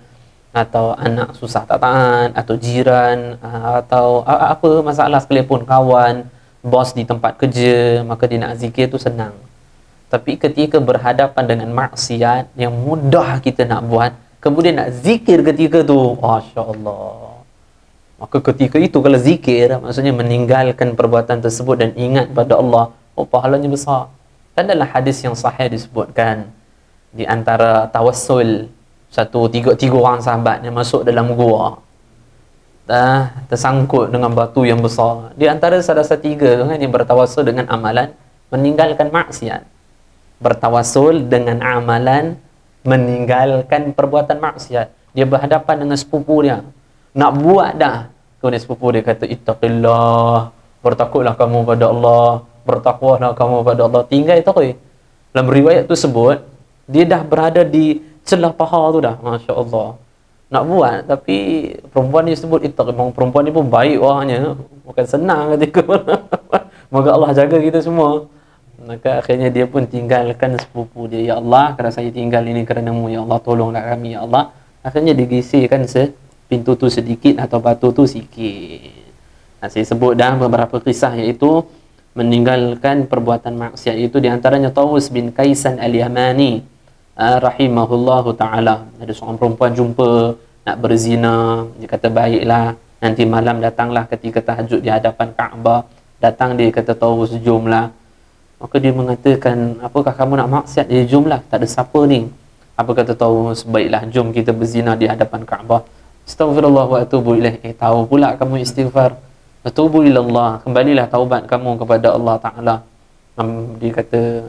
atau anak susah tak taat, atau jiran, atau apa masalah sekalipun, kawan, bos di tempat kerja, maka dia nak zikir tu senang. Tapi ketika berhadapan dengan maksiat yang mudah kita nak buat, kemudian nak zikir ketika tu, Masya Allah, maka ketika itu kalau zikir, maksudnya meninggalkan perbuatan tersebut dan ingat pada Allah, oh pahalanya besar. Dan dalam hadis yang sahih disebutkan, di antara tawassul, tiga orang sahabat yang masuk dalam gua, tersangkut dengan batu yang besar. Di antara salah satu tiga kan yang bertawassul dengan amalan meninggalkan maksiat, bertawassul dengan amalan meninggalkan perbuatan maksiat. Dia berhadapan dengan sepupu dia, nak buat dah, kemudian sepupu dia kata, ittaqillah, bertakutlah kamu pada Allah, bertakwalah kamu pada Allah. Tinggal itu dalam riwayat tu sebut, dia dah berada di celah paha tu dah, Masya Allah, nak buat, tapi perempuan ni sebut ittaqillah. Perempuan ni pun baik orangnya, bukan senang ketika moga Allah jaga kita semua. Maka akhirnya dia pun tinggalkan sepupu dia, ya Allah, kerana saya tinggal ini kerana-Mu, ya Allah, tolonglah kami, ya Allah. Akhirnya digeserkan pintu tu sedikit atau batu tu sikit. Saya sebut dah beberapa kisah, iaitu meninggalkan perbuatan maksiat. Itu di antaranya Tawus bin Kaisan Al-Yamani rahimahullahu ta'ala. Ada seorang perempuan jumpa nak berzina, dia kata, baiklah, nanti malam datanglah ketika tahajud di hadapan Kaabah. Datang dia kata, Tawus, jomlah. Maka dia mengatakan, apakah kamu nak maksiat? Dia, jomlah, tak ada siapa ni. Apa kata Tawus? Baiklah, jom kita berzina di hadapan Kaabah. Astaghfirullah wa atubu ilaih. Tahu pula kamu istighfar. Atubu ilallah, kembalilah taubat kamu kepada Allah Ta'ala. Dia kata,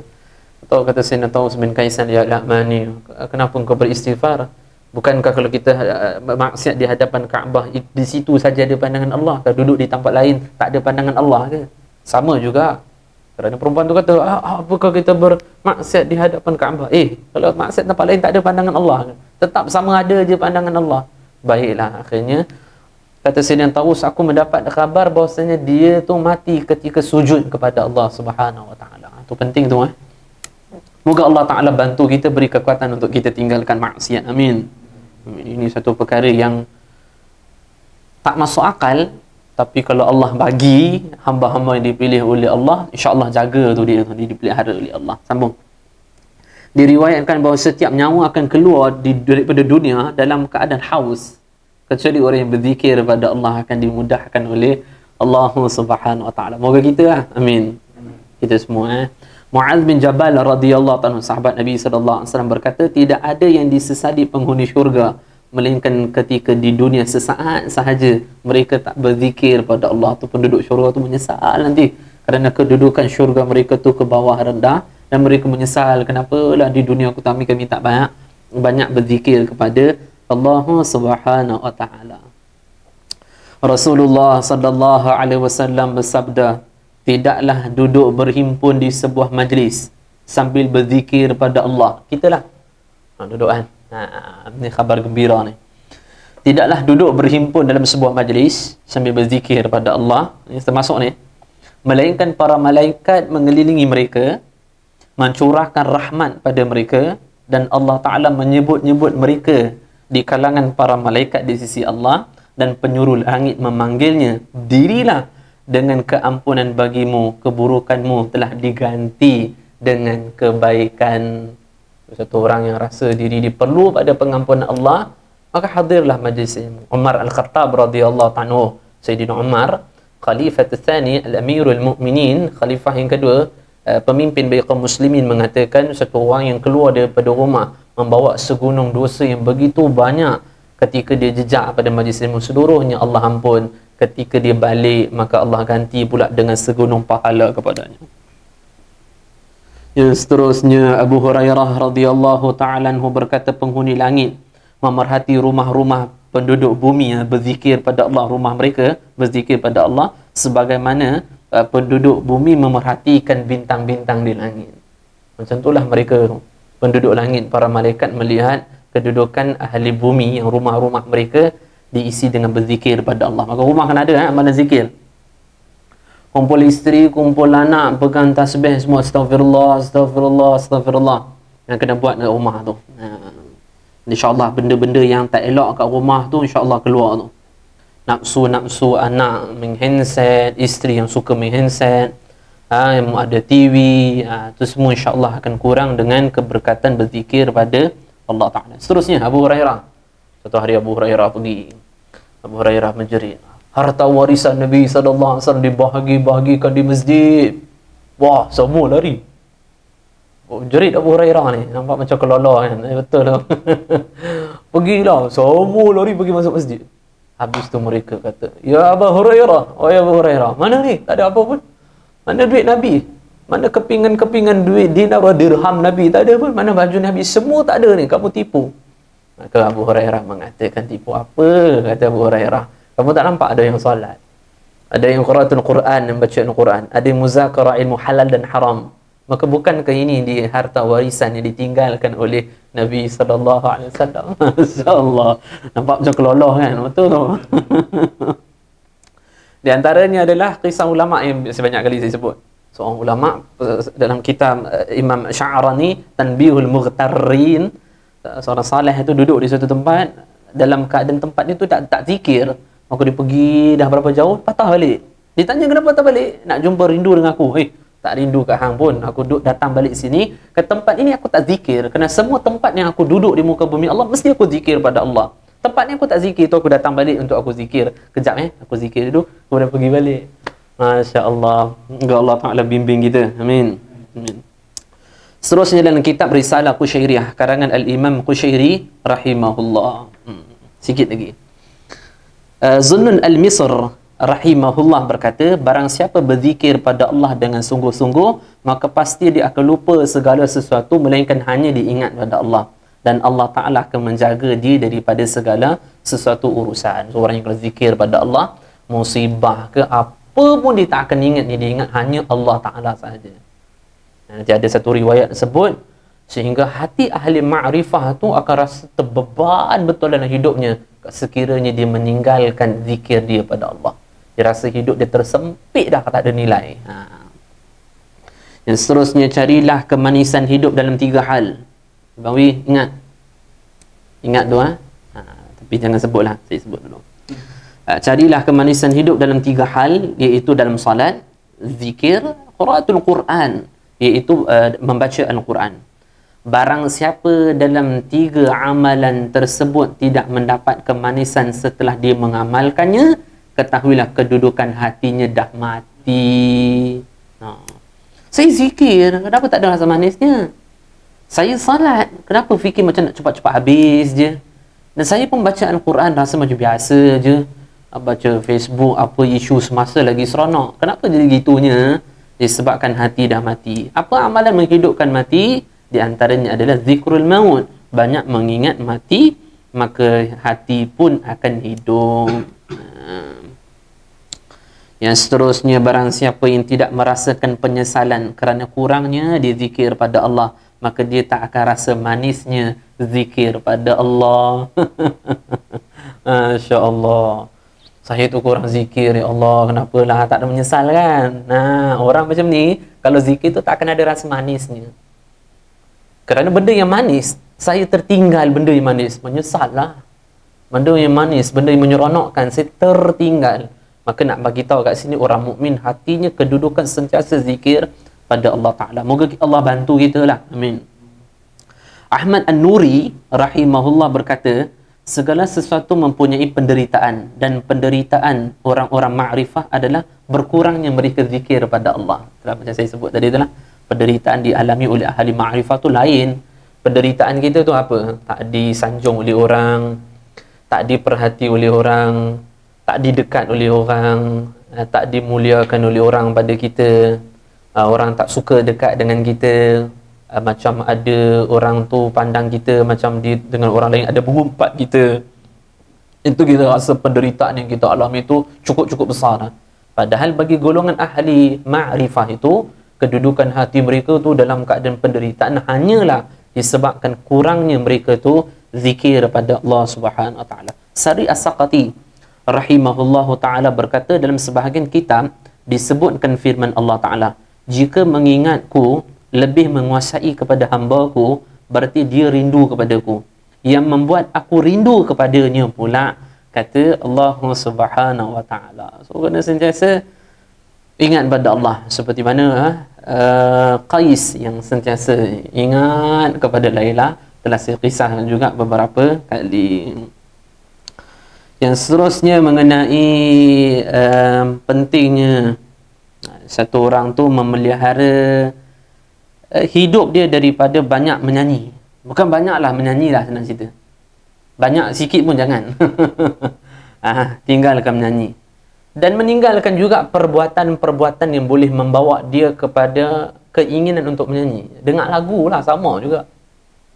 Sayyidina Tawus bin Kaisan, ya La'mani, kenapa engkau beristighfar? Bukankah kalau kita maksiat di hadapan Kaabah, di situ saja ada pandangan Allah, kalau duduk di tempat lain tak ada pandangan Allah ke? Sama juga. Kerana perempuan tu kata, apakah kita bermaksiat di hadapan Kaabah? Kalau maksiat tempat lain tak ada pandangan Allah ke? Tetap sama ada je pandangan Allah. Baiklah, akhirnya kata Sayyidina Tawus, aku mendapat khabar bahawasanya dia tu mati ketika sujud kepada Allah Subhanahu Wa Taala. Itu penting tu. Moga Allah Ta'ala bantu kita, beri kekuatan untuk kita tinggalkan maksiat. Amin. Ini satu perkara yang tak masuk akal, tapi kalau Allah bagi hamba-hamba yang dipilih oleh Allah, insya-Allah jaga tu dia dipelihara oleh Allah. Sambung. Diriwayatkan bahawa setiap nyawa akan keluar daripada dunia dalam keadaan haus, kecuali orang yang berzikir kepada Allah akan dimudahkan oleh Allah Subhanahu Wa Taala. Moga kita amin. Kita semua Mu'adz bin Jabal radhiyallahu anhu, sahabat Nabi sallallahu alaihi wasallam, berkata, tidak ada yang disesali penghuni syurga melainkan ketika di dunia sesaat sahaja mereka tak berzikir pada Allah. Tu penduduk syurga tu menyesal nanti kerana kedudukan syurga mereka tu ke bawah rendah, dan mereka menyesal, kenapalah di dunia aku kami tak banyak berzikir kepada Allah Subhanahu Wa Taala. Rasulullah sallallahu alaihi wasallam bersabda, tidaklah duduk berhimpun di sebuah majlis sambil berzikir pada Allah. Kita lah duduk kan. Ini khabar gembira ni. Tidaklah duduk berhimpun dalam sebuah majlis sambil berzikir pada Allah. Ini termasuk ni. Melainkan para malaikat mengelilingi mereka, mencurahkan rahmat pada mereka, dan Allah Ta'ala menyebut-nyebut mereka di kalangan para malaikat di sisi Allah, dan penyuruh langit memanggilnya, dirilah dengan keampunan bagimu, keburukanmu telah diganti dengan kebaikan. Satu orang yang rasa diri diperlu pada pengampunan Allah, maka hadirlah majlis ilmu. Umar Al-Khattab radhiyallahu anhu, Sayyidina Umar, Khalifah Tsani, Al-Amirul Mu'minin, khalifah yang kedua, pemimpin bagi kaum muslimin, mengatakan satu orang yang keluar daripada rumah membawa segunung dosa yang begitu banyak, ketika dia jejak pada majlis ilmu seluruhnya Allah ampun, ketika dia balik maka Allah ganti pula dengan segunung pahala kepadanya. Yang seterusnya, Abu Hurairah radhiyallahu ta'ala anhu berkata, penghuni langit memerhati rumah-rumah penduduk bumi yang berzikir pada Allah, rumah mereka berzikir pada Allah, sebagaimana penduduk bumi memerhatikan bintang-bintang di langit. Macam itulah mereka, penduduk langit, para malaikat melihat kedudukan ahli bumi yang rumah-rumah mereka diisi dengan berzikir pada Allah. Maka rumah kan ada amalan zikir. Kumpul isteri, kumpul anak, pegang tasbih semua, astagfirullah, astagfirullah, astagfirullah, yang kena buat kat rumah tu. InsyaAllah benda-benda yang tak elok kat rumah tu insyaAllah keluar tu. Nafsu-nafsu anak main handset, isteri yang suka main handset, yang ada TV, tu semua insyaAllah akan kurang dengan keberkatan berzikir pada Allah Ta'ala. Seterusnya, Abu Hurairah. Satu hari Abu Hurairah pergi. Abu Hurairah menjerit, harta warisan Nabi SAW dibahagi-bahagikan di masjid. Wah, semua lari. Jerit Abu Hurairah ni, nampak macam kelolo kan. Betul lah. Pergilah, semua lari pergi masuk masjid. Habis tu mereka kata, ya Abu Hurairah, oh ya Abu Hurairah, mana ni? Tak ada apa pun. Mana duit Nabi? Mana kepingan-kepingan duit dinar dirham Nabi? Tak ada pun. Mana baju Nabi? Semua tak ada ni, kamu tipu. Maka Abu Hurairah mengatakan, tipu apa? Kata Abu Hurairah, kamu tak nampak ada yang solat, ada yang qiraatul Quran, yang bacaan Quran, ada yang muzakarah ilmu halal dan haram. Maka bukankah ini di harta warisan yang ditinggalkan oleh Nabi sallallahu alaihi wasallam? Masya-Allah. Nampak macam keloloh kan? Betul tu. Di antaranya adalah kisah ulama yang sebanyak kali saya sebut. Seorang ulama dalam kitab Imam Sya'rani, Tanbihul Mughtarrin, seorang saleh itu duduk di suatu tempat, dalam keadaan tempat itu tak zikir. Maka dia pergi dah berapa jauh, patah balik. Ditanya kenapa patah balik? Nak jumpa, rindu dengan aku. Tak rindu kat hang pun. Aku datang balik sini, ke tempat ini aku tak zikir. Kerana semua tempat yang aku duduk di muka bumi Allah, mesti aku zikir pada Allah. Tempat ni aku tak zikir, tu aku datang balik untuk aku zikir. Kejap aku zikir dulu, kemudian pergi balik. Masya Allah. Semoga Allah Ta'ala bimbing kita. Amin. Amin. Seterusnya dalam kitab Risalah Qushairiyah, karangan Al-Imam Qushairi rahimahullah. Sikit lagi. Zunnun Al-Misr rahimahullah berkata, barang siapa berzikir pada Allah dengan sungguh-sungguh, maka pasti dia akan lupa segala sesuatu melainkan hanya diingat pada Allah. dan Allah Ta'ala akan menjaga dia daripada segala sesuatu urusan. So, orang yang kalau zikir pada Allah, musibah ke apa pun dia tak akan ingat, dia ingat hanya Allah Ta'ala sahaja. Nanti ada satu riwayat sebut, sehingga hati ahli ma'rifah tu akan rasa terbeban betul dalam hidupnya sekiranya dia meninggalkan zikir dia pada Allah. Dia rasa hidup dia tersempit dah, tak ada nilai. Yang seterusnya, carilah kemanisan hidup dalam 3 hal. Bang Wi, ingat tu tapi jangan sebutlah, saya sebut dulu. Carilah kemanisan hidup dalam 3 hal, iaitu dalam salat, zikir, qiraatul Quran, iaitu membaca Al-Quran. Barang siapa dalam 3 amalan tersebut tidak mendapat kemanisan setelah dia mengamalkannya, ketahuilah kedudukan hatinya dah mati. Saya zikir, kenapa tak ada rasa manisnya? Saya salat, kenapa fikir macam nak cepat-cepat habis je? Dan saya pun baca Al-Quran rasa macam biasa je. Baca Facebook, apa isu semasa lagi seronok. Kenapa jadi gitunya? Disebabkan hati dah mati. Apa amalan menghidupkan mati? Di antaranya adalah zikrul maut. Banyak mengingat mati, maka hati pun akan hidup. Yang seterusnya, barang siapa yang tidak merasakan penyesalan kerana kurangnya dia zikir pada Allah, maka dia tak akan rasa manisnya zikir pada Allah. Masya Allah, saya tu kurang zikir, ya Allah, kenapalah tak ada menyesal kan? Orang macam ni kalau zikir tu tak akan ada rasa manisnya. Kerana benda yang manis, saya tertinggal benda yang manis, menyesal lah. Benda yang manis, benda yang menyeronokkan, saya tertinggal. Maka nak bagi tahu kat sini, orang mukmin hatinya kedudukan sentiasa zikir pada Allah Ta'ala. Moga Allah bantu kita lah. Amin. Ahmad An-Nuri rahimahullah berkata, segala sesuatu mempunyai penderitaan, dan penderitaan orang-orang ma'rifah adalah berkurangnya mereka zikir pada Allah. Macam saya sebut tadi itulah, penderitaan dialami oleh ahli ma'rifah tu lain. Penderitaan kita tu apa? Tak disanjung oleh orang, tak diperhati oleh orang, tak didekat oleh orang, tak dimuliakan oleh orang pada kita, orang tak suka dekat dengan kita, macam ada orang tu pandang kita macam dia dengan orang lain ada berumpat kita. Itu kita rasa penderitaan yang kita alami itu cukup-cukup besar. Padahal bagi golongan ahli ma'rifah itu, kedudukan hati mereka tu dalam keadaan penderitaan hanyalah disebabkan kurangnya mereka tu zikir pada Allah Subhanahu Wa Taala. Sari As-Saqati rahimahullahu ta'ala berkata, dalam sebahagian kitab disebutkan firman Allah Ta'ala, jika mengingatku lebih menguasai kepada hamba-Ku, berarti dia rindu kepadaku. Yang membuat aku rindu kepadanya pula, kata Allah Subhanahu Wa Ta'ala. So kena sentiasa ingat pada Allah, seperti mana Qais yang sentiasa ingat kepada Laila, telah saya kisahkan juga beberapa kali. Yang seterusnya mengenai pentingnya satu orang tu memelihara hidup dia daripada banyak menyanyi. Bukan banyaklah menyanyi lah, senang cerita. Banyak sikit pun jangan. Tinggalkan menyanyi. Dan meninggalkan juga perbuatan-perbuatan yang boleh membawa dia kepada keinginan untuk menyanyi. Dengar lagu lah, sama juga.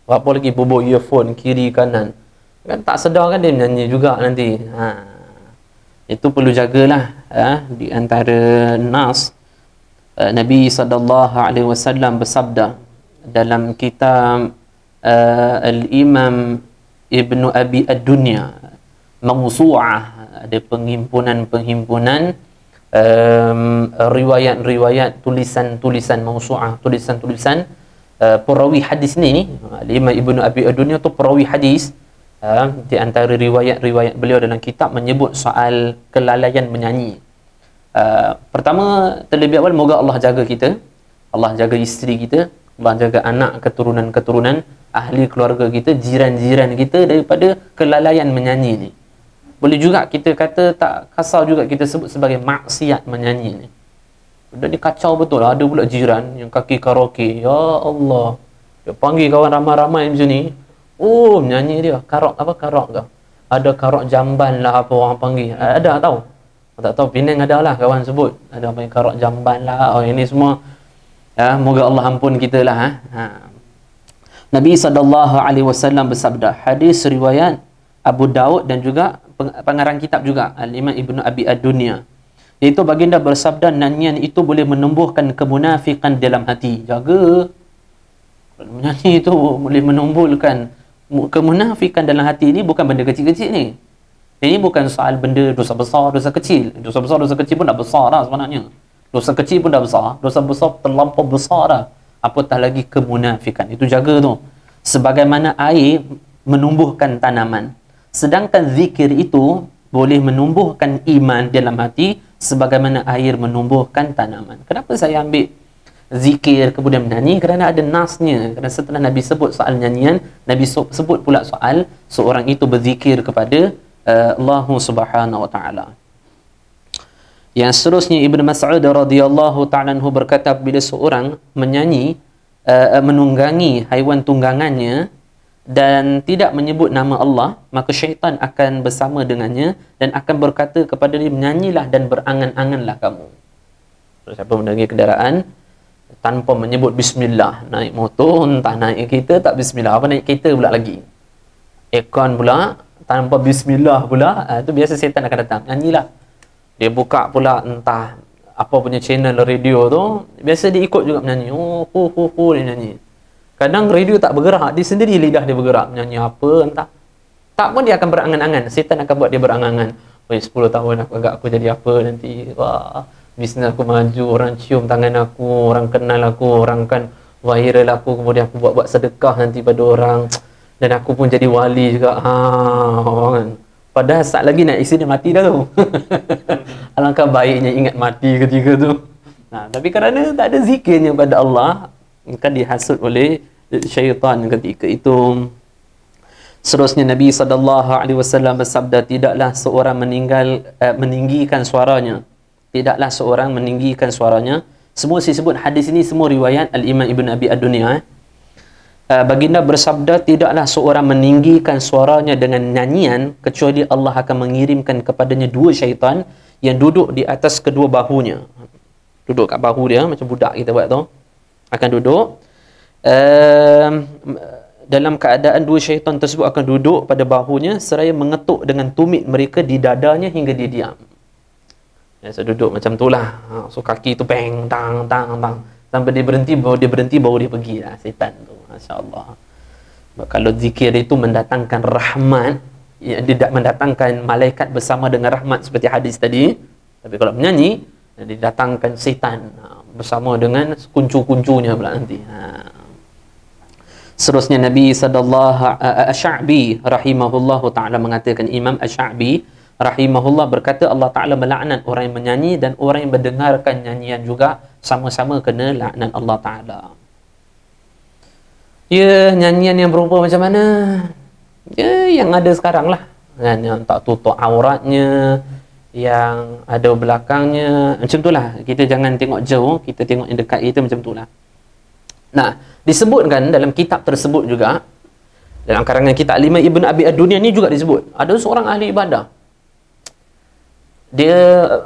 Apa lagi bubuh earphone kiri kanan, kan tak sedar kan dia menyanyi juga nanti. Itu perlu jagalah. Di antara nas, Nabi SAW bersabda dalam kitab Al-Imam Ibn Abi Ad-Dunya, Mawsu'ah, ada penghimpunan riwayat-riwayat, tulisan-tulisan Mawsu'ah, tulisan-tulisan perawi hadis ni. Al-Imam Ibn Abi Ad-Dunya tu perawi hadis. Di antara riwayat-riwayat beliau dalam kitab menyebut soal kelalaian menyanyi. Pertama, terlebih awal, moga Allah jaga kita, Allah jaga isteri kita, Allah jaga anak, keturunan-keturunan, ahli keluarga kita, jiran-jiran kita daripada kelalaian menyanyi ni. Boleh juga kita kata, tak kasar juga kita sebut sebagai maksiat menyanyi ni. Benda ni kacau betul. Ada pula jiran yang kaki karaoke, ya Allah, dia panggil kawan ramai-ramai macam ni, menyanyi dia. Karok ke? Ada karok jamban lah, apa orang panggil. Ada tahu? Tak tahu, Penang ada lah kawan sebut. Ada apa yang karok jamban lah. Ini semua. Moga Allah ampun kita lah. Nabi SAW bersabda, hadis riwayat Abu Daud dan juga pengarang kitab juga Al-Imam Ibnu Abi Ad-Dunya, iaitu baginda bersabda, nyanyian itu boleh menumbuhkan kemunafikan dalam hati. Jaga, menyanyi itu boleh menumbuhkan kemunafikan dalam hati. Ini bukan benda kecil-kecil ni. Ini bukan soal benda dosa besar, dosa kecil. Dosa besar, dosa kecil pun dah besar dah sebenarnya. Dosa kecil pun dah besar, dosa besar terlampau besar dah. Apatah lagi kemunafikan. Itu jaga tu. Sebagaimana air menumbuhkan tanaman, sedangkan zikir itu boleh menumbuhkan iman dalam hati sebagaimana air menumbuhkan tanaman. Kenapa saya ambil zikir kemudian menyanyi? Kerana ada nasnya. Kerana setelah Nabi sebut soal nyanyian, Nabi sebut pula soal seorang itu berzikir kepada Allah Subhanahu wa taala. Yang seterusnya, Ibn Mas'ud radhiyallahu ta'ala anhu berkata, bila seorang menyanyi, menunggangi haiwan tunggangannya dan tidak menyebut nama Allah, maka syaitan akan bersama dengannya dan akan berkata kepada dia, menyanyilah dan berangan-anganlah kamu. Siapa menunggangi kenderaan tanpa menyebut bismillah, naik motor entah naik kereta tak bismillah, apa naik kereta pula lagi, aircon pula tanpa bismillah pula, itu biasa syaitan akan datang, nyanyilah. Dia buka pula entah apa punya channel radio tu, biasa dia ikut juga menyanyi. Dia nyanyi. Kadang radio tak bergerak, dia sendiri lidah dia bergerak, menyanyi apa entah. Tak pun dia akan berangan-angan. Setan akan buat dia berangan-angan. 10 tahun aku jadi apa nanti. Wah, bisnes aku maju, orang cium tangan aku, orang kenal aku, orang kan viral aku, kemudian aku buat sedekah nanti pada orang. Dan aku pun jadi wali juga. Kan. Padahal saat lagi nak isi dia mati dah tu. Alangkah baiknya ingat mati ketika tu. Nah, tapi kerana tak ada zikirnya pada Allah, kan dihasut oleh syaitan ketika itu. Seterusnya Nabi SAW bersabda, tidaklah seorang meninggikan suaranya. Tidaklah seorang meninggikan suaranya. Semua saya sebut hadis ini semua riwayat Al-Imam Ibn Abi Ad-Dunya. Baginda bersabda, tidaklah seorang meninggikan suaranya dengan nyanyian kecuali Allah akan mengirimkan kepadanya dua syaitan yang duduk di atas kedua bahunya. Duduk kat bahu dia macam budak kita buat tu. Akan duduk dalam keadaan dua syaitan tersebut akan duduk pada bahunya seraya mengetuk dengan tumit mereka di dadanya hingga dia diam. Biasa duduk macam tu lah. So kaki tu bang tang tang tang sampai dia berhenti, baru dia pergi lah syaitan tu. Masya Allah. Kalau zikir itu mendatangkan rahmat, ya, tidak mendatangkan malaikat bersama dengan rahmat seperti hadis tadi. Tapi kalau menyanyi, didatangkan syaitan bersama dengan kuncu-kuncunya pula nanti. Seterusnya Nabi Asy-Sya'bi rahimahullahu ta'ala mengatakan, Imam Asy-Sya'bi rahimahullah berkata, Allah Ta'ala melaknat orang yang menyanyi dan orang yang mendengarkan nyanyian juga sama-sama kena laknat Allah Ta'ala. Ya, nyanyian yang berupa macam mana? Ya, yang ada sekarang lah. Yang tak tutup auratnya, yang ada belakangnya. Macam tu lah. Kita jangan tengok jauh, kita tengok yang dekat kita macam tu lah. Nah, disebutkan dalam kitab tersebut juga, dalam karangan kitab Al-Imam Ibn Abi Ad-Dunya ni juga disebut, ada seorang ahli ibadah. Dia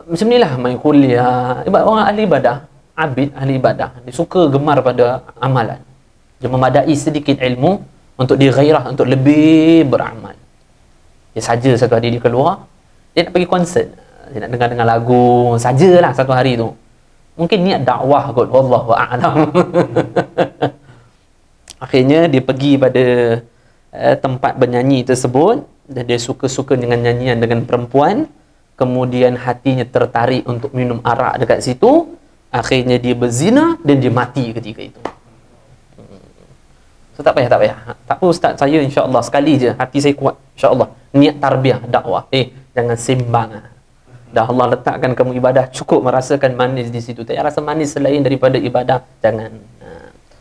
macam ni lah, main kuliah. Orang ahli ibadah, abid ahli ibadah, dia suka gemar pada amalan. Dia memadai sedikit ilmu untuk dia gairah untuk lebih beramal. Dia saja satu hari dia keluar, dia nak pergi konsert, dia nak dengar lagu sajalah satu hari tu. Mungkin niat dakwah kot, wallahu a'lam. Akhirnya dia pergi pada tempat bernyanyi tersebut dan dia suka-suka dengan nyanyian dengan perempuan. Kemudian hatinya tertarik untuk minum arak dekat situ. Akhirnya dia berzina dan dia mati ketika itu. So tak payah. Tak apa ustaz, saya insya-Allah sekali je hati saya kuat, insya-Allah. Niat tarbiyah, dakwah. Jangan sembang. Dah Allah letakkan kamu ibadah, cukup merasakan manis di situ. Tak rasa manis selain daripada ibadah, jangan.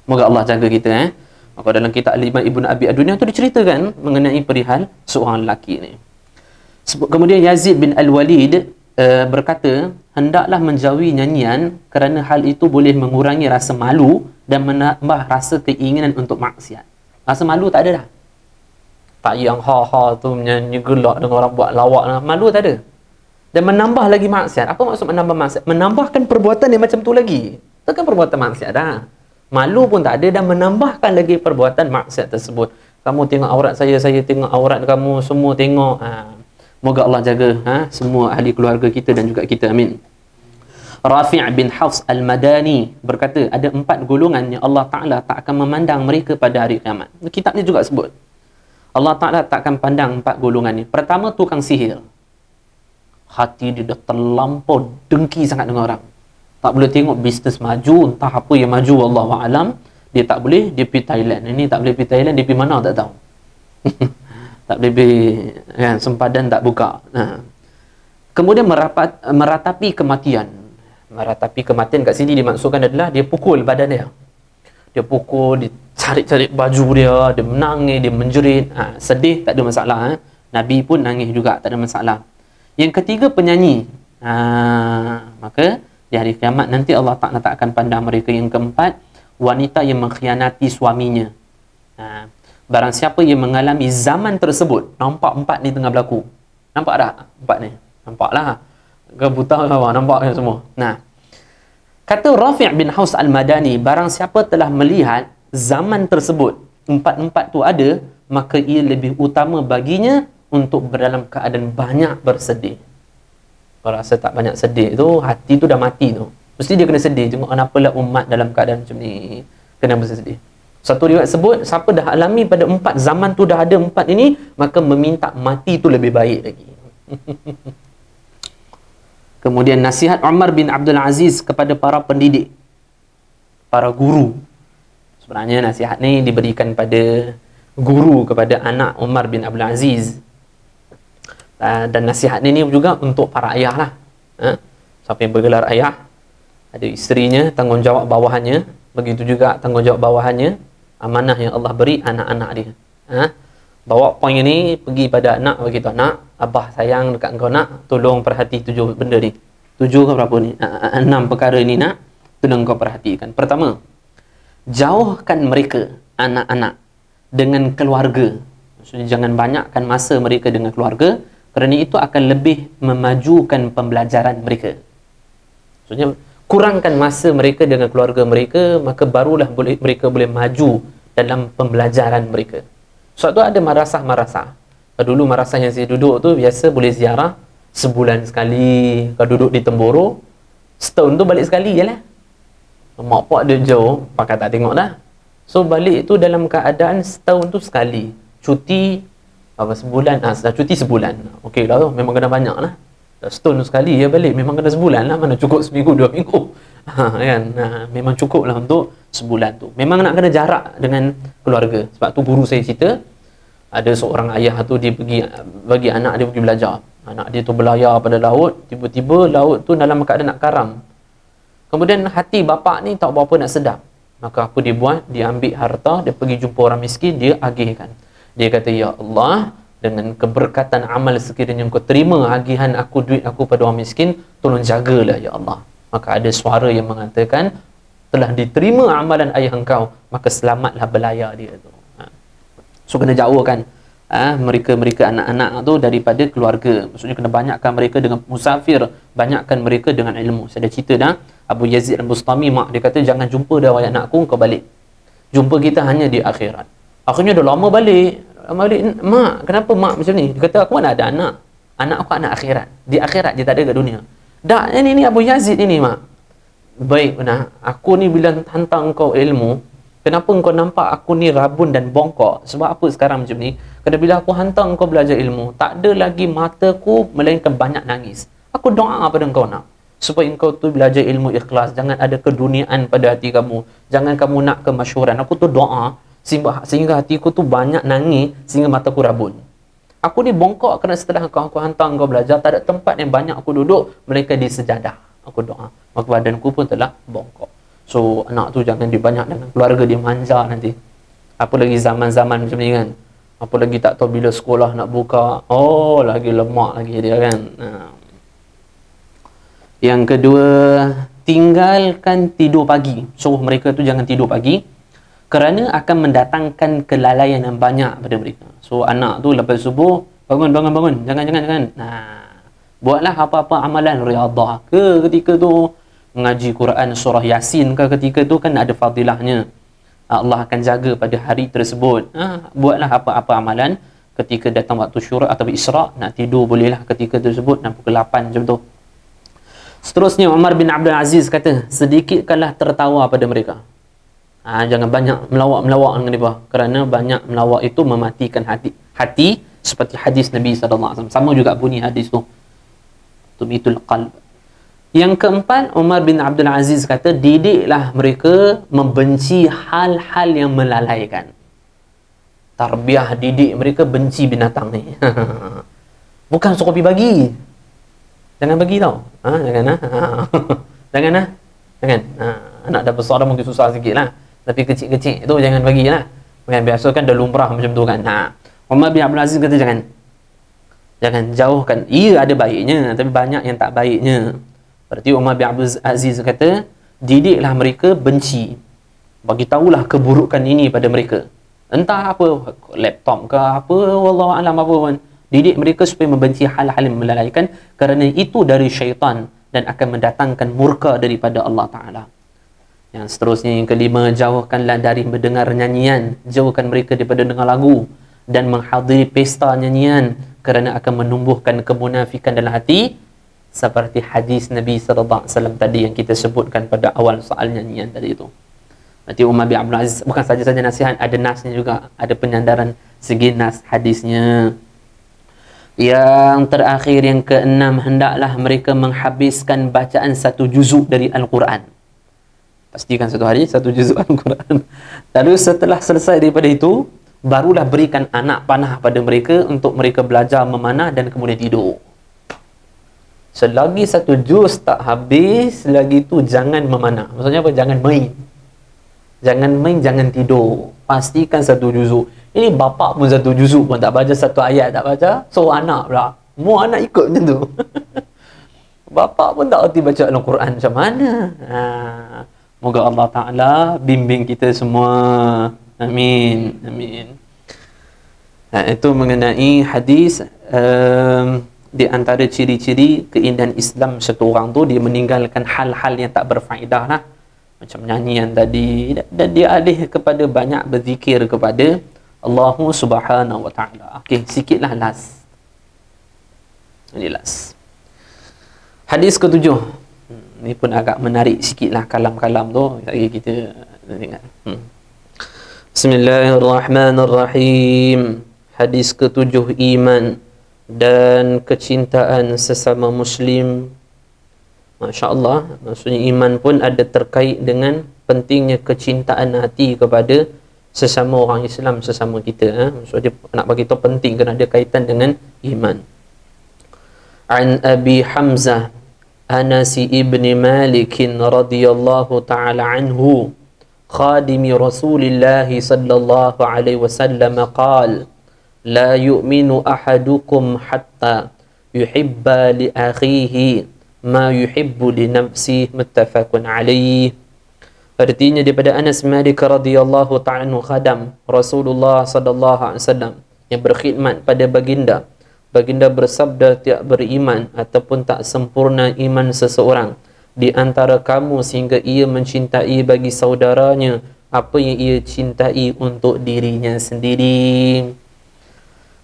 Moga Allah jaga kita. Maka dalam kitab Al-Imam Ibn Abi Ad-Dunya tu diceritakan mengenai perihal seorang lelaki ni. Kemudian Yazid bin Al-Walid berkata, hendaklah menjauhi nyanyian kerana hal itu boleh mengurangi rasa malu dan menambah rasa keinginan untuk maksiat. Rasa malu tak ada dah. Tak yang ha-ha tu menyanyi gelak dengan orang buat lawak lah. Malu tak ada. Dan menambah lagi maksiat. Apa maksud menambah maksiat? Menambahkan perbuatan yang macam tu lagi. Itu kan perbuatan maksiat dah. Malu pun tak ada dan menambahkan lagi perbuatan maksiat tersebut. Kamu tengok aurat saya tengok aurat kamu, semua tengok. Moga Allah jaga semua ahli keluarga kita dan juga kita. Amin. Rafi' bin Hafs Al-Madani berkata, ada 4 golongan yang Allah Ta'ala tak akan memandang mereka pada hari kiamat. Kitab ni juga sebut. Allah Ta'ala tak akan pandang 4 golongan ni. Pertama, tukang sihir. Hati dia dah terlampau dengki sangat dengan orang. Tak boleh tengok bisnes maju, entah apa yang maju, Wallahualam. Dia tak boleh, dia pergi Thailand. Ini tak boleh pergi Thailand, dia pergi mana tak tahu. Tak boleh pergi, kan, sempadan tak buka. Kemudian meratapi kematian. Meratapi kematian kat sini dimaksudkan adalah dia pukul badan dia. Dia pukul, dia cari-cari baju dia, dia menangis, dia menjerit. Sedih, tak ada masalah. Nabi pun nangis juga, tak ada masalah. Yang ketiga, penyanyi. Maka di hari kiamat nanti Allah Ta'ala tak akan pandang mereka. Yang keempat, wanita yang mengkhianati suaminya. Barang siapa yang mengalami zaman tersebut, nampak 4 ni tengah berlaku. Nampak tak 4 ni? Nampaklah. Ke buta ke apa? Nampak kan semua. Kata Rafi' bin Haus Al-Madani, barang siapa telah melihat zaman tersebut, 4 tu ada, maka ia lebih utama baginya untuk berdalam keadaan banyak bersedih. Kalau rasa tak banyak sedih tu, hati tu dah mati tu. Mesti dia kena sedih. Tengok kenapalah umat dalam keadaan macam ni. Kena bersedih. Satu riwayat sebut, siapa dah alami pada 4 zaman tu, dah ada 4 ini, maka meminta mati tu lebih baik lagi. Kemudian nasihat Umar bin Abdul Aziz kepada para pendidik, para guru. Sebenarnya nasihat ni diberikan pada guru kepada anak Umar bin Abdul Aziz. Dan nasihat ini juga untuk para ayah lah. Siapa yang bergelar ayah, ada isterinya, tanggungjawab bawahannya. Begitu juga tanggungjawab bawahannya, amanah yang Allah beri anak-anak dia. Bawa poin ini pergi pada anak, begitu anak, abah sayang dekat engkau nak, tolong perhati 7 benda ni. 7 ke berapa ni? 6 perkara ni nak, tolong kau perhatikan. Pertama, jauhkan mereka, anak-anak, dengan keluarga. Maksudnya jangan banyakkan masa mereka dengan keluarga, kerana itu akan lebih memajukan pembelajaran mereka. Maksudnya kurangkan masa mereka dengan keluarga mereka, maka barulah mereka boleh maju dalam pembelajaran mereka. Sebab tu ada marasah-marasah. Dulu marasah yang saya duduk tu biasa boleh ziarah sebulan sekali. Kalau duduk di Temboro, setahun tu balik sekali je lah. Mak pak dia jauh, pakai tak tengok dah. So balik tu dalam keadaan setahun tu sekali. Cuti apa sebulan, dah cuti sebulan. Okey lah tu, memang kena banyak lah. Dah setahun tu sekali ya balik, memang kena sebulan lah. Mana cukup seminggu, 2 minggu. Kan? Memang cukup lah untuk sebulan tu. Memang nak kena jarak dengan keluarga. Sebab tu guru saya cerita, ada seorang ayah tu dia pergi bagi anak dia pergi belajar. Anak dia tu berlayar pada laut, tiba-tiba laut tu dalam keadaan nak karam. Kemudian hati bapak ni tak berapa nak sedap. Maka apa dia buat? Dia ambil harta, dia pergi jumpa orang miskin, dia agihkan. Dia kata, ya Allah, dengan keberkatan amal sekiranya engkau terima agihan aku, duit aku pada orang miskin, tolong jagalah ya Allah. Maka ada suara yang mengatakan, telah diterima amalan ayah engkau, maka selamatlah belayar dia tu. So kena jauhkan mereka anak-anak tu daripada keluarga. Maksudnya kena banyakkan mereka dengan musafir, banyakkan mereka dengan ilmu. Saya dah cerita dah, Abu Yazid Al-Bustami, mak dia kata, jangan jumpa dah wahai anakku, kau balik. Jumpa kita hanya di akhirat. Akhirnya dah lama balik. Mak, kenapa mak macam ni? Dia kata, aku mana ada anak. Anak aku anak akhirat. Di akhirat dia tak ada kat dunia. Dah, ini Abu Yazid ini mak. Baik, nak. Aku ni bila hantar kau ilmu, kenapa kau nampak aku ni rabun dan bongkok? Sebab apa sekarang macam ni? Kerana bila aku hantar kau belajar ilmu, tak ada lagi mataku melainkan banyak nangis. Aku doa pada kau nak, supaya engkau tu belajar ilmu ikhlas. Jangan ada keduniaan pada hati kamu. Jangan kamu nak kemasyhuran. Aku tu doa sehingga hatiku tu banyak nangis, sehingga mataku rabun. Aku ni bongkok kerana setelah aku hantar kau belajar, tak ada tempat yang banyak aku duduk melainkan di sejadah. Aku doa, maka badanku pun telah bongkok. So anak tu jangan dibanyak dengan keluarga, dia manja nanti. Apa lagi zaman-zaman macam ni kan, apa lagi tak tahu bila sekolah nak buka, oh lagi lemak lagi dia kan. Yang kedua, tinggalkan tidur pagi. Suruh mereka tu jangan tidur pagi, kerana akan mendatangkan kelalaian yang banyak pada mereka. So anak tu lepas subuh, bangun, jangan. Buatlah apa-apa amalan riadah ke ketika tu, mengaji Quran surah Yasin ke ketika tu kan ada fadilahnya. Allah akan jaga pada hari tersebut. Buatlah apa-apa amalan ketika datang waktu syuruk atau Isra', nak tidur bolehlah ketika tersebut, nak pukul 8 macam tu. Seterusnya Umar bin Abdul Aziz kata, sedikitkanlah tertawa pada mereka. Jangan banyak melawak-melawak dengan mereka, kerana banyak melawak itu mematikan hati seperti hadis Nabi SAW. Sama juga bunyi hadis tu, tumitul qalb. Yang keempat, Umar bin Abdul Aziz kata, didiklah mereka membenci hal-hal yang melalaikan. Tarbiyah, didik mereka benci binatang ni. Bukan suruh pergi bagi. Jangan bagi tau. Jangan Jangan Jangan. Anak dah besar dah mungkin susah sikit lah. Tapi kecil-kecil tu jangan bagi lah. Biasa kan dah lumrah macam tu kan. Umar bin Abdul Aziz kata jangan. Jangan jauhkan. Ia ada baiknya, tapi banyak yang tak baiknya. Berarti Umar bin Abdul Aziz kata, didiklah mereka benci. Bagi tahulah keburukan ini pada mereka. Entah apa, laptop ke apa, wallahu alam apa pun. Didik mereka supaya membenci hal-hal yang melalaikan, kerana itu dari syaitan dan akan mendatangkan murka daripada Allah Ta'ala. Yang seterusnya, yang kelima, jauhkanlah dari mendengar nyanyian. Jauhkan mereka daripada dengar lagu dan menghadiri pesta nyanyian, kerana akan menumbuhkan kemunafikan dalam hati, seperti hadis Nabi SAW tadi yang kita sebutkan pada awal soal nyanyian tadi itu. Berarti Umar bin Abdul Aziz bukan saja nasihat, ada nasnya juga, ada penyandaran segi nas hadisnya. Yang terakhir, yang keenam, hendaklah mereka menghabiskan bacaan satu juzuk dari Al-Quran. Pastikan satu hari satu juzuk Al-Quran. Lalu setelah selesai daripada itu, barulah berikan anak panah pada mereka untuk mereka belajar memanah dan kemudian tidur. Selagi satu juz tak habis lagi tu jangan memanah. Maksudnya apa? Jangan main. Jangan main, jangan tidur. Pastikan satu juzuk. Ini bapak pun satu juzuk pun tak baca, satu ayat tak baca, so anak pula. Mu anak ikut macam tu. Bapak pun tak erti baca Al-Quran macam mana. Moga Allah Ta'ala bimbing kita semua. Amin. Amin. Itu mengenai hadis. Di antara ciri-ciri keindahan Islam satu orang tu, dia meninggalkan hal-hal yang tak berfaedah lah, macam nyanyian tadi, dan dia alih kepada banyak berzikir kepada Allah Subhanahu Wa Ta'ala. Okey, sikitlah last. Ini last. Hadis ketujuh. Ini pun agak menarik sikitlah kalam-kalam tu. Lagi kita dengar. Bismillahirrahmanirrahim. Hadis ketujuh, iman dan kecintaan sesama Muslim. Masya Allah, maksudnya iman pun ada terkait dengan pentingnya kecintaan hati kepada sesama orang Islam, sesama kita. Maksudnya dia nak bagi tahu penting kerana ada kaitan dengan iman. An Abi Hamzah Anas ibn Malik radhiyallahu ta'ala anhu khadimi Rasulillah sallallahu alaihi wasallam qala la yu'minu ahadukum hatta yuhibba li akhihi ma yuhibbu li nafsihi, muttafaqun alaih. Artinya daripada Anas Malik radhiyallahu ta'ala anhu, khadam Rasulullah sallallahu alaihi wasallam yang berkhidmat pada baginda. Baginda bersabda, tiada beriman ataupun tak sempurna iman seseorang di antara kamu sehingga ia mencintai bagi saudaranya apa yang ia cintai untuk dirinya sendiri.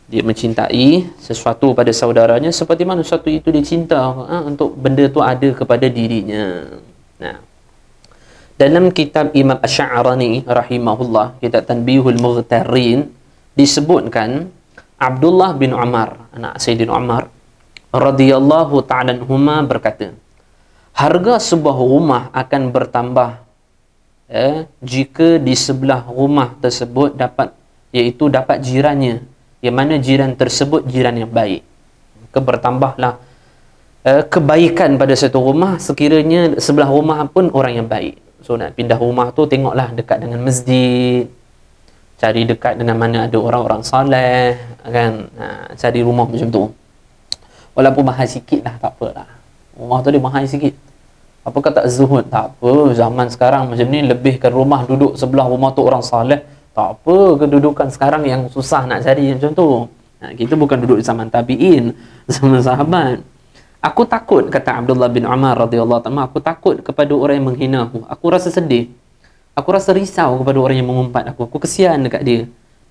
Dia mencintai sesuatu pada saudaranya seperti mana sesuatu itu dia cinta, untuk benda tu ada kepada dirinya. Nah, dalam kitab Imam Asy'arani rahimahullah, kitab Tanbihul Mughtarrin, disebutkan Abdullah bin Umar, anak Sayyidina Umar radhiyallahu ta'ala anhuma, berkata, harga sebuah rumah akan bertambah jika di sebelah rumah tersebut dapat jirannya, yang mana jiran tersebut jiran yang baik. Maka bertambahlah kebaikan pada satu rumah sekiranya sebelah rumah pun orang yang baik. So nak pindah rumah tu, tengoklah dekat dengan masjid, cari dekat dengan mana ada orang-orang soleh, kan. Cari rumah macam tu. Walaupun mahal sikit lah, tak apalah. Rumah tu dia mahal sikit. Apa kata zuhud? Tak apa. Zaman sekarang macam ni, lebihkan rumah duduk sebelah rumah tu orang soleh. Tak apa, kedudukan sekarang yang susah nak cari macam tu. Kita bukan duduk di zaman tabi'in, zaman sahabat. Aku takut, kata Abdullah bin Umar radhiyallahu ta'ala, aku takut kepada orang yang menghina aku. Aku rasa sedih. Aku rasa risau kepada orang yang mengumpat aku. Aku kesian dekat dia.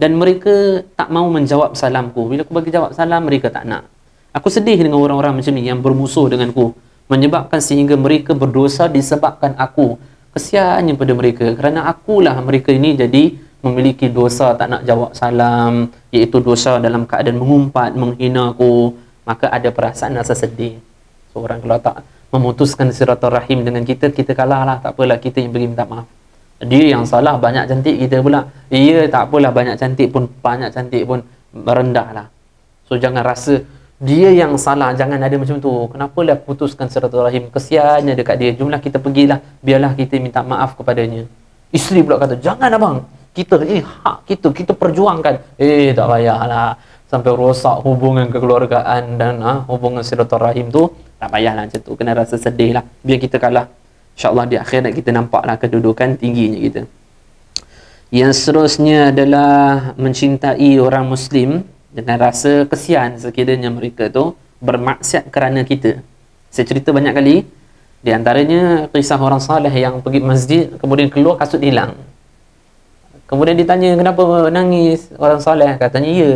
Dan mereka tak mau menjawab salamku. Bila aku bagi jawab salam, mereka tak nak. Aku sedih dengan orang-orang macam ni yang bermusuh denganku, menyebabkan sehingga mereka berdosa disebabkan aku. Kesiannya pada mereka. Kerana akulah mereka ini jadi memiliki dosa tak nak jawab salam, iaitu dosa dalam keadaan mengumpat, menghina aku. Maka ada perasaan rasa sedih. Seorang kalau tak memutuskan silaturahim dengan kita, kita kalah lah. Tak apalah, kita yang pergi minta maaf. Dia yang salah, banyak cantik kita pula. Iya, tak apalah, banyak cantik pun merendah lah. So jangan rasa dia yang salah, jangan ada macam tu. Kenapalah putuskan silaturahim, kesiannya dekat dia. Jumlah kita pergilah, biarlah kita minta maaf kepadanya. Isteri pula kata, jangan abang, kita hak kita perjuangkan. Tak payahlah sampai rosak hubungan kekeluargaan dan hubungan silaturahim tu. Tak payahlah macam tu, kena rasa sedih lah. Biar kita kalah, InsyaAllah di akhirat kita nampaklah kedudukan tingginya kita. Yang seterusnya adalah mencintai orang Muslim dengan rasa kesian sekiranya mereka tu bermaksiat kerana kita. Saya cerita banyak kali, di antaranya kisah orang saleh yang pergi masjid, kemudian keluar kasut hilang. Kemudian ditanya, kenapa nangis? Orang saleh katanya, ya,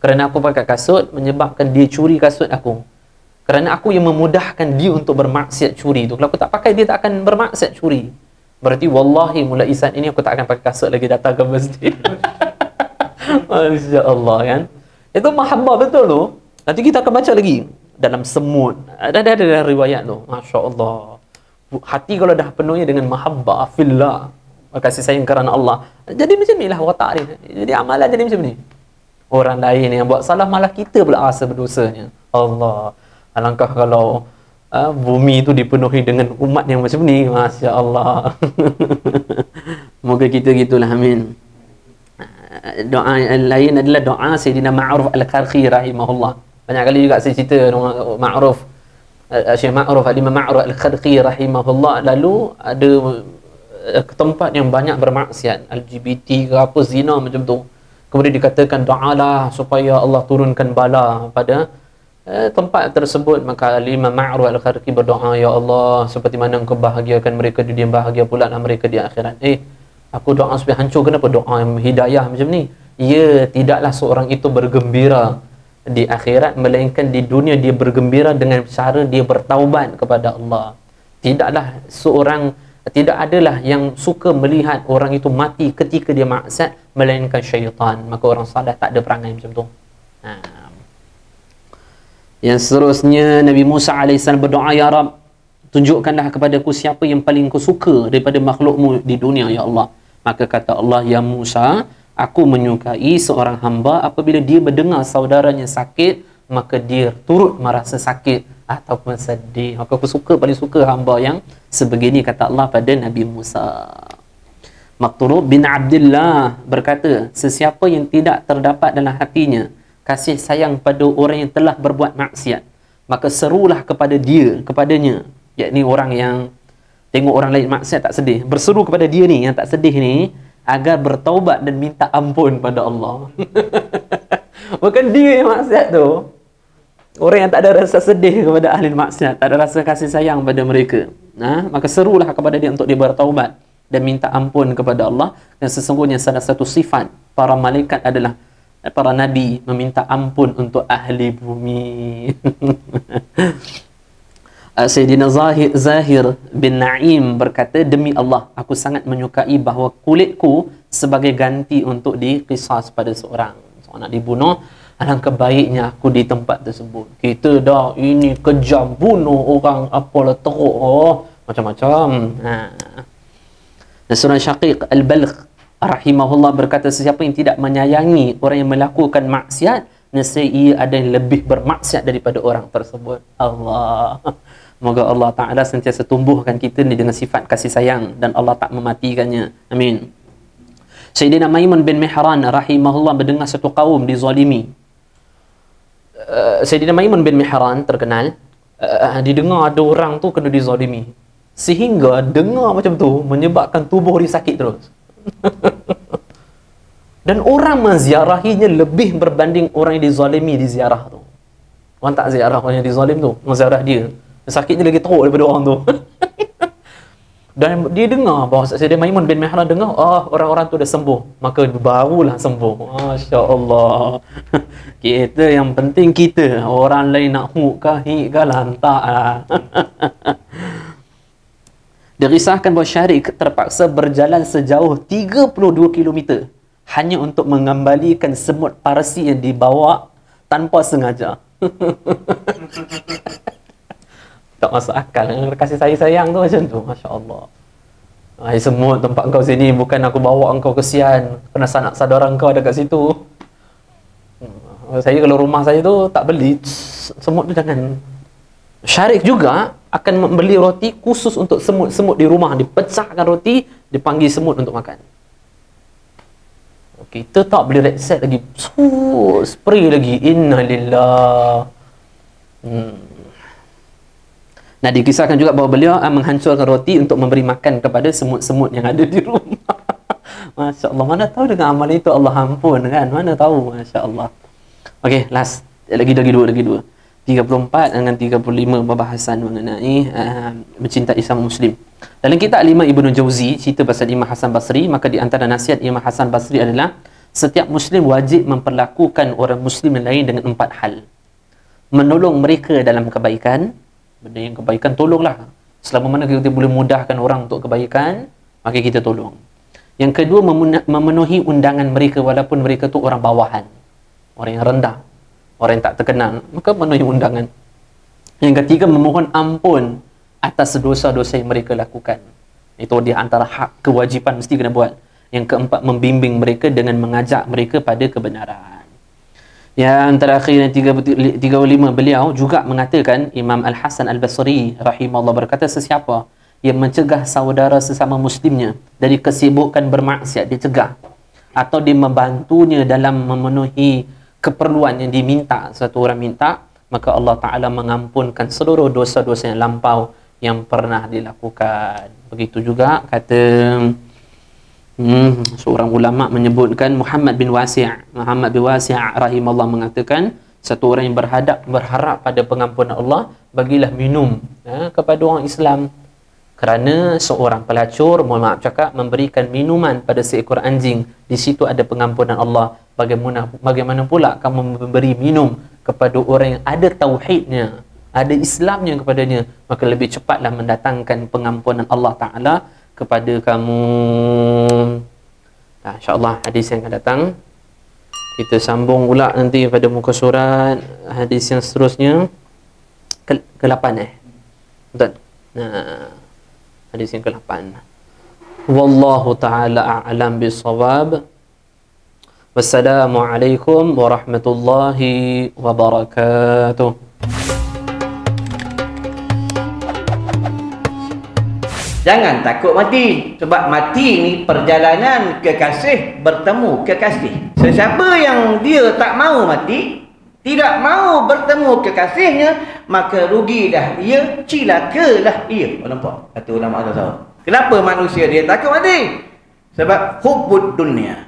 kerana aku pakai kasut menyebabkan dia curi kasut aku. Kerana aku yang memudahkan dia untuk bermaksiat curi tu. Kalau aku tak pakai, dia tak akan bermaksiat curi. Berarti wallahi mulai saat ini aku tak akan pakai kasut lagi datang ke masjid. Masya Allah kan. Itu mahabbah betul tu. Nanti kita akan baca lagi dalam semut. Ada riwayat tu. Masya Allah. Hati kalau dah penuhnya dengan mahabbah fillah, kasih sayang kerana Allah, jadi macam ni lah watak dia. Jadi amalan jadi macam ni. Orang lain yang buat salah, malah kita pula rasa berdosanya. Allah, alangkah kalau bumi itu dipenuhi dengan umat yang macam ni. Masya Allah. Moga kita gitulah, amin. Doa lain adalah doa Sayyidina Ma'ruf Al-Qarqi rahimahullah. Banyak kali juga saya cerita Ma'ruf, Syekh Ma'ruf, Imam Ma'ruf Al-Qarqi rahimahullah. Lalu ada tempat yang banyak bermaksiat, LGBT ke apa, zina macam tu. Kemudian dikatakan doalah supaya Allah turunkan bala pada tempat tersebut. Maka Imam Ma'ruf Al-Qarqi berdoa, ya Allah, seperti mana Engkau bahagiakan mereka di dunia, bahagia pula lah mereka di akhirat. Aku doa supaya hancur, kenapa doa yang hidayah macam ni? Ya, tidaklah seorang itu bergembira di akhirat, melainkan di dunia dia bergembira dengan cara dia bertaubat kepada Allah. Tidak adalah yang suka melihat orang itu mati ketika dia maksiat, melainkan syaitan. Maka orang saleh tak ada perangai macam tu. Yang seterusnya, Nabi Musa AS berdoa, ya Rab, tunjukkanlah kepadaku siapa yang paling kau suka daripada makhlukmu di dunia, ya Allah. Maka kata Allah, ya Musa, aku menyukai seorang hamba apabila dia mendengar saudaranya sakit, maka dia turut merasa sakit ataupun sedih. Maka aku paling suka hamba yang sebegini, kata Allah pada Nabi Musa. Maqturub bin Abdullah berkata, sesiapa yang tidak terdapat dalam hatinya kasih sayang pada orang yang telah berbuat maksiat, maka serulah kepadanya, yakni orang yang tengok orang lain maksiat tak sedih, berseru kepada dia ni yang tak sedih ni agar bertaubat dan minta ampun pada Allah. Bukan dia yang maksiat tu. Orang yang tak ada rasa sedih kepada ahli maksiat, tak ada rasa kasih sayang pada mereka, maka serulah kepada dia untuk dia bertaubat dan minta ampun kepada Allah. Dan sesungguhnya salah satu sifat para malaikat adalah, para nabi, meminta ampun untuk ahli bumi. Sayyidina Zahir bin Na'im berkata, demi Allah, aku sangat menyukai bahawa kulitku sebagai ganti untuk diqisas pada seorang nak dibunuh. Alangkah baiknya aku di tempat tersebut. Kita dah ini kejam, bunuh orang, apalah teruk, macam-macam. Dan surah Syaqiq Al-Balkh rahimahullah berkata, sesiapa yang tidak menyayangi orang yang melakukan maksiat, nescaya ia ada yang lebih bermaksiat daripada orang tersebut. Allah. Moga Allah Ta'ala sentiasa tumbuhkan kita ni dengan sifat kasih sayang dan Allah tak mematikannya. Amin. Sayyidina Maimun bin Mihran rahimahullah mendengar satu kaum dizalimi. Sayyidina Maimun bin Mihran terkenal, didengar ada orang tu kena dizalimi, sehingga dengar macam tu menyebabkan tubuh dia sakit terus. Dan orang menziarahinya lebih berbanding orang yang dizalimi di ziarah tu. Orang tak ziarah orang yang dizalim tu, orang ziarah dia. Sakitnya lagi teruk daripada orang tu. Dan dia dengar bahawa Sayyidina Maimun bin Mihran dengar, orang-orang tu dah sembuh, maka barulah sembuh. Masya-Allah. Kita yang penting kita, orang lain nak huk kah, hik kah, lantak lah. Dirisahkan bahawa Syarik terpaksa berjalan sejauh 32 km hanya untuk mengembalikan semut Parsi yang dibawa tanpa sengaja. Tak masuk akal. Kasih sayang tu macam tu. Masya Allah. Hai semut, tempat kau sini bukan aku bawa engkau kesian. Kena sanak saudara engkau ada kat situ. Saya kalau rumah saya tu tak beli semut tu jangan. Syarik juga akan membeli roti khusus untuk semut-semut di rumah. Dipecahkan roti, dipanggil semut untuk makan. Kita tak beli red set lagi. Spray lagi. Innalillah. Nah, dikisahkan juga bahawa beliau menghancurkan roti untuk memberi makan kepada semut-semut yang ada di rumah. Masya Allah. Mana tahu dengan amal itu Allah ampun kan? Mana tahu. Masya Allah. Okey, last. Lagi dua. 34 dengan 35 pembahasan mengenai mencintai sama Muslim. Dalam kitab Imam Ibn Jauzi cerita pasal Imam Hasan Basri, maka di antara nasihat Imam Hasan Basri adalah setiap Muslim wajib memperlakukan orang Muslim yang lain dengan 4 hal. Menolong mereka dalam kebaikan. Benda yang kebaikan, tolonglah. Selama mana kita boleh mudahkan orang untuk kebaikan, maka kita tolong. Yang kedua, memenuhi undangan mereka walaupun mereka tu orang bawahan, orang yang rendah, orang yang tak terkenal, maka memenuhi undangan. Yang ketiga, memohon ampun atas dosa-dosa yang mereka lakukan. Itu di antara hak kewajipan mesti kena buat. Yang keempat, membimbing mereka dengan mengajak mereka pada kebenaran. Yang terakhir yang 35 beliau juga mengatakan, Imam Al-Hasan Al-Basri rahimahullah berkata, sesiapa yang mencegah saudara sesama muslimnya dari kesibukan bermaksiat, dia cegah, atau dia membantunya dalam memenuhi keperluan yang diminta, satu orang minta, maka Allah Ta'ala mengampunkan seluruh dosa-dosa yang lampau yang pernah dilakukan. Begitu juga kata seorang ulama menyebutkan, Muhammad bin Wasi' rahimahullah mengatakan, satu orang yang berharap pada pengampunan Allah, bagilah minum kepada orang Islam. Kerana seorang pelacur, mohon maaf cakap, memberikan minuman pada seekor anjing, di situ ada pengampunan Allah. Bagaimana pula kamu memberi minum kepada orang yang ada tauhidnya, ada Islamnya kepadanya, maka lebih cepatlah mendatangkan pengampunan Allah Ta'ala kepada kamu. Nah, insyaAllah hadis yang akan datang kita sambung pula nanti pada muka surat hadis yang seterusnya ke-8 betul? Nah, hadis yang ke-8. Wallahu ta'ala a'lam bisawab. Wassalamualaikum warahmatullahi wabarakatuh. Jangan takut mati, sebab mati ni perjalanan kekasih bertemu kekasih. Sesiapa yang dia tak mau mati, tidak mau bertemu kekasihnya, maka rugi dah ia, cilakalah ia. Nampak? Kata ulama tasawuf. Kenapa manusia dia takut mati? Sebab hubbud dunia.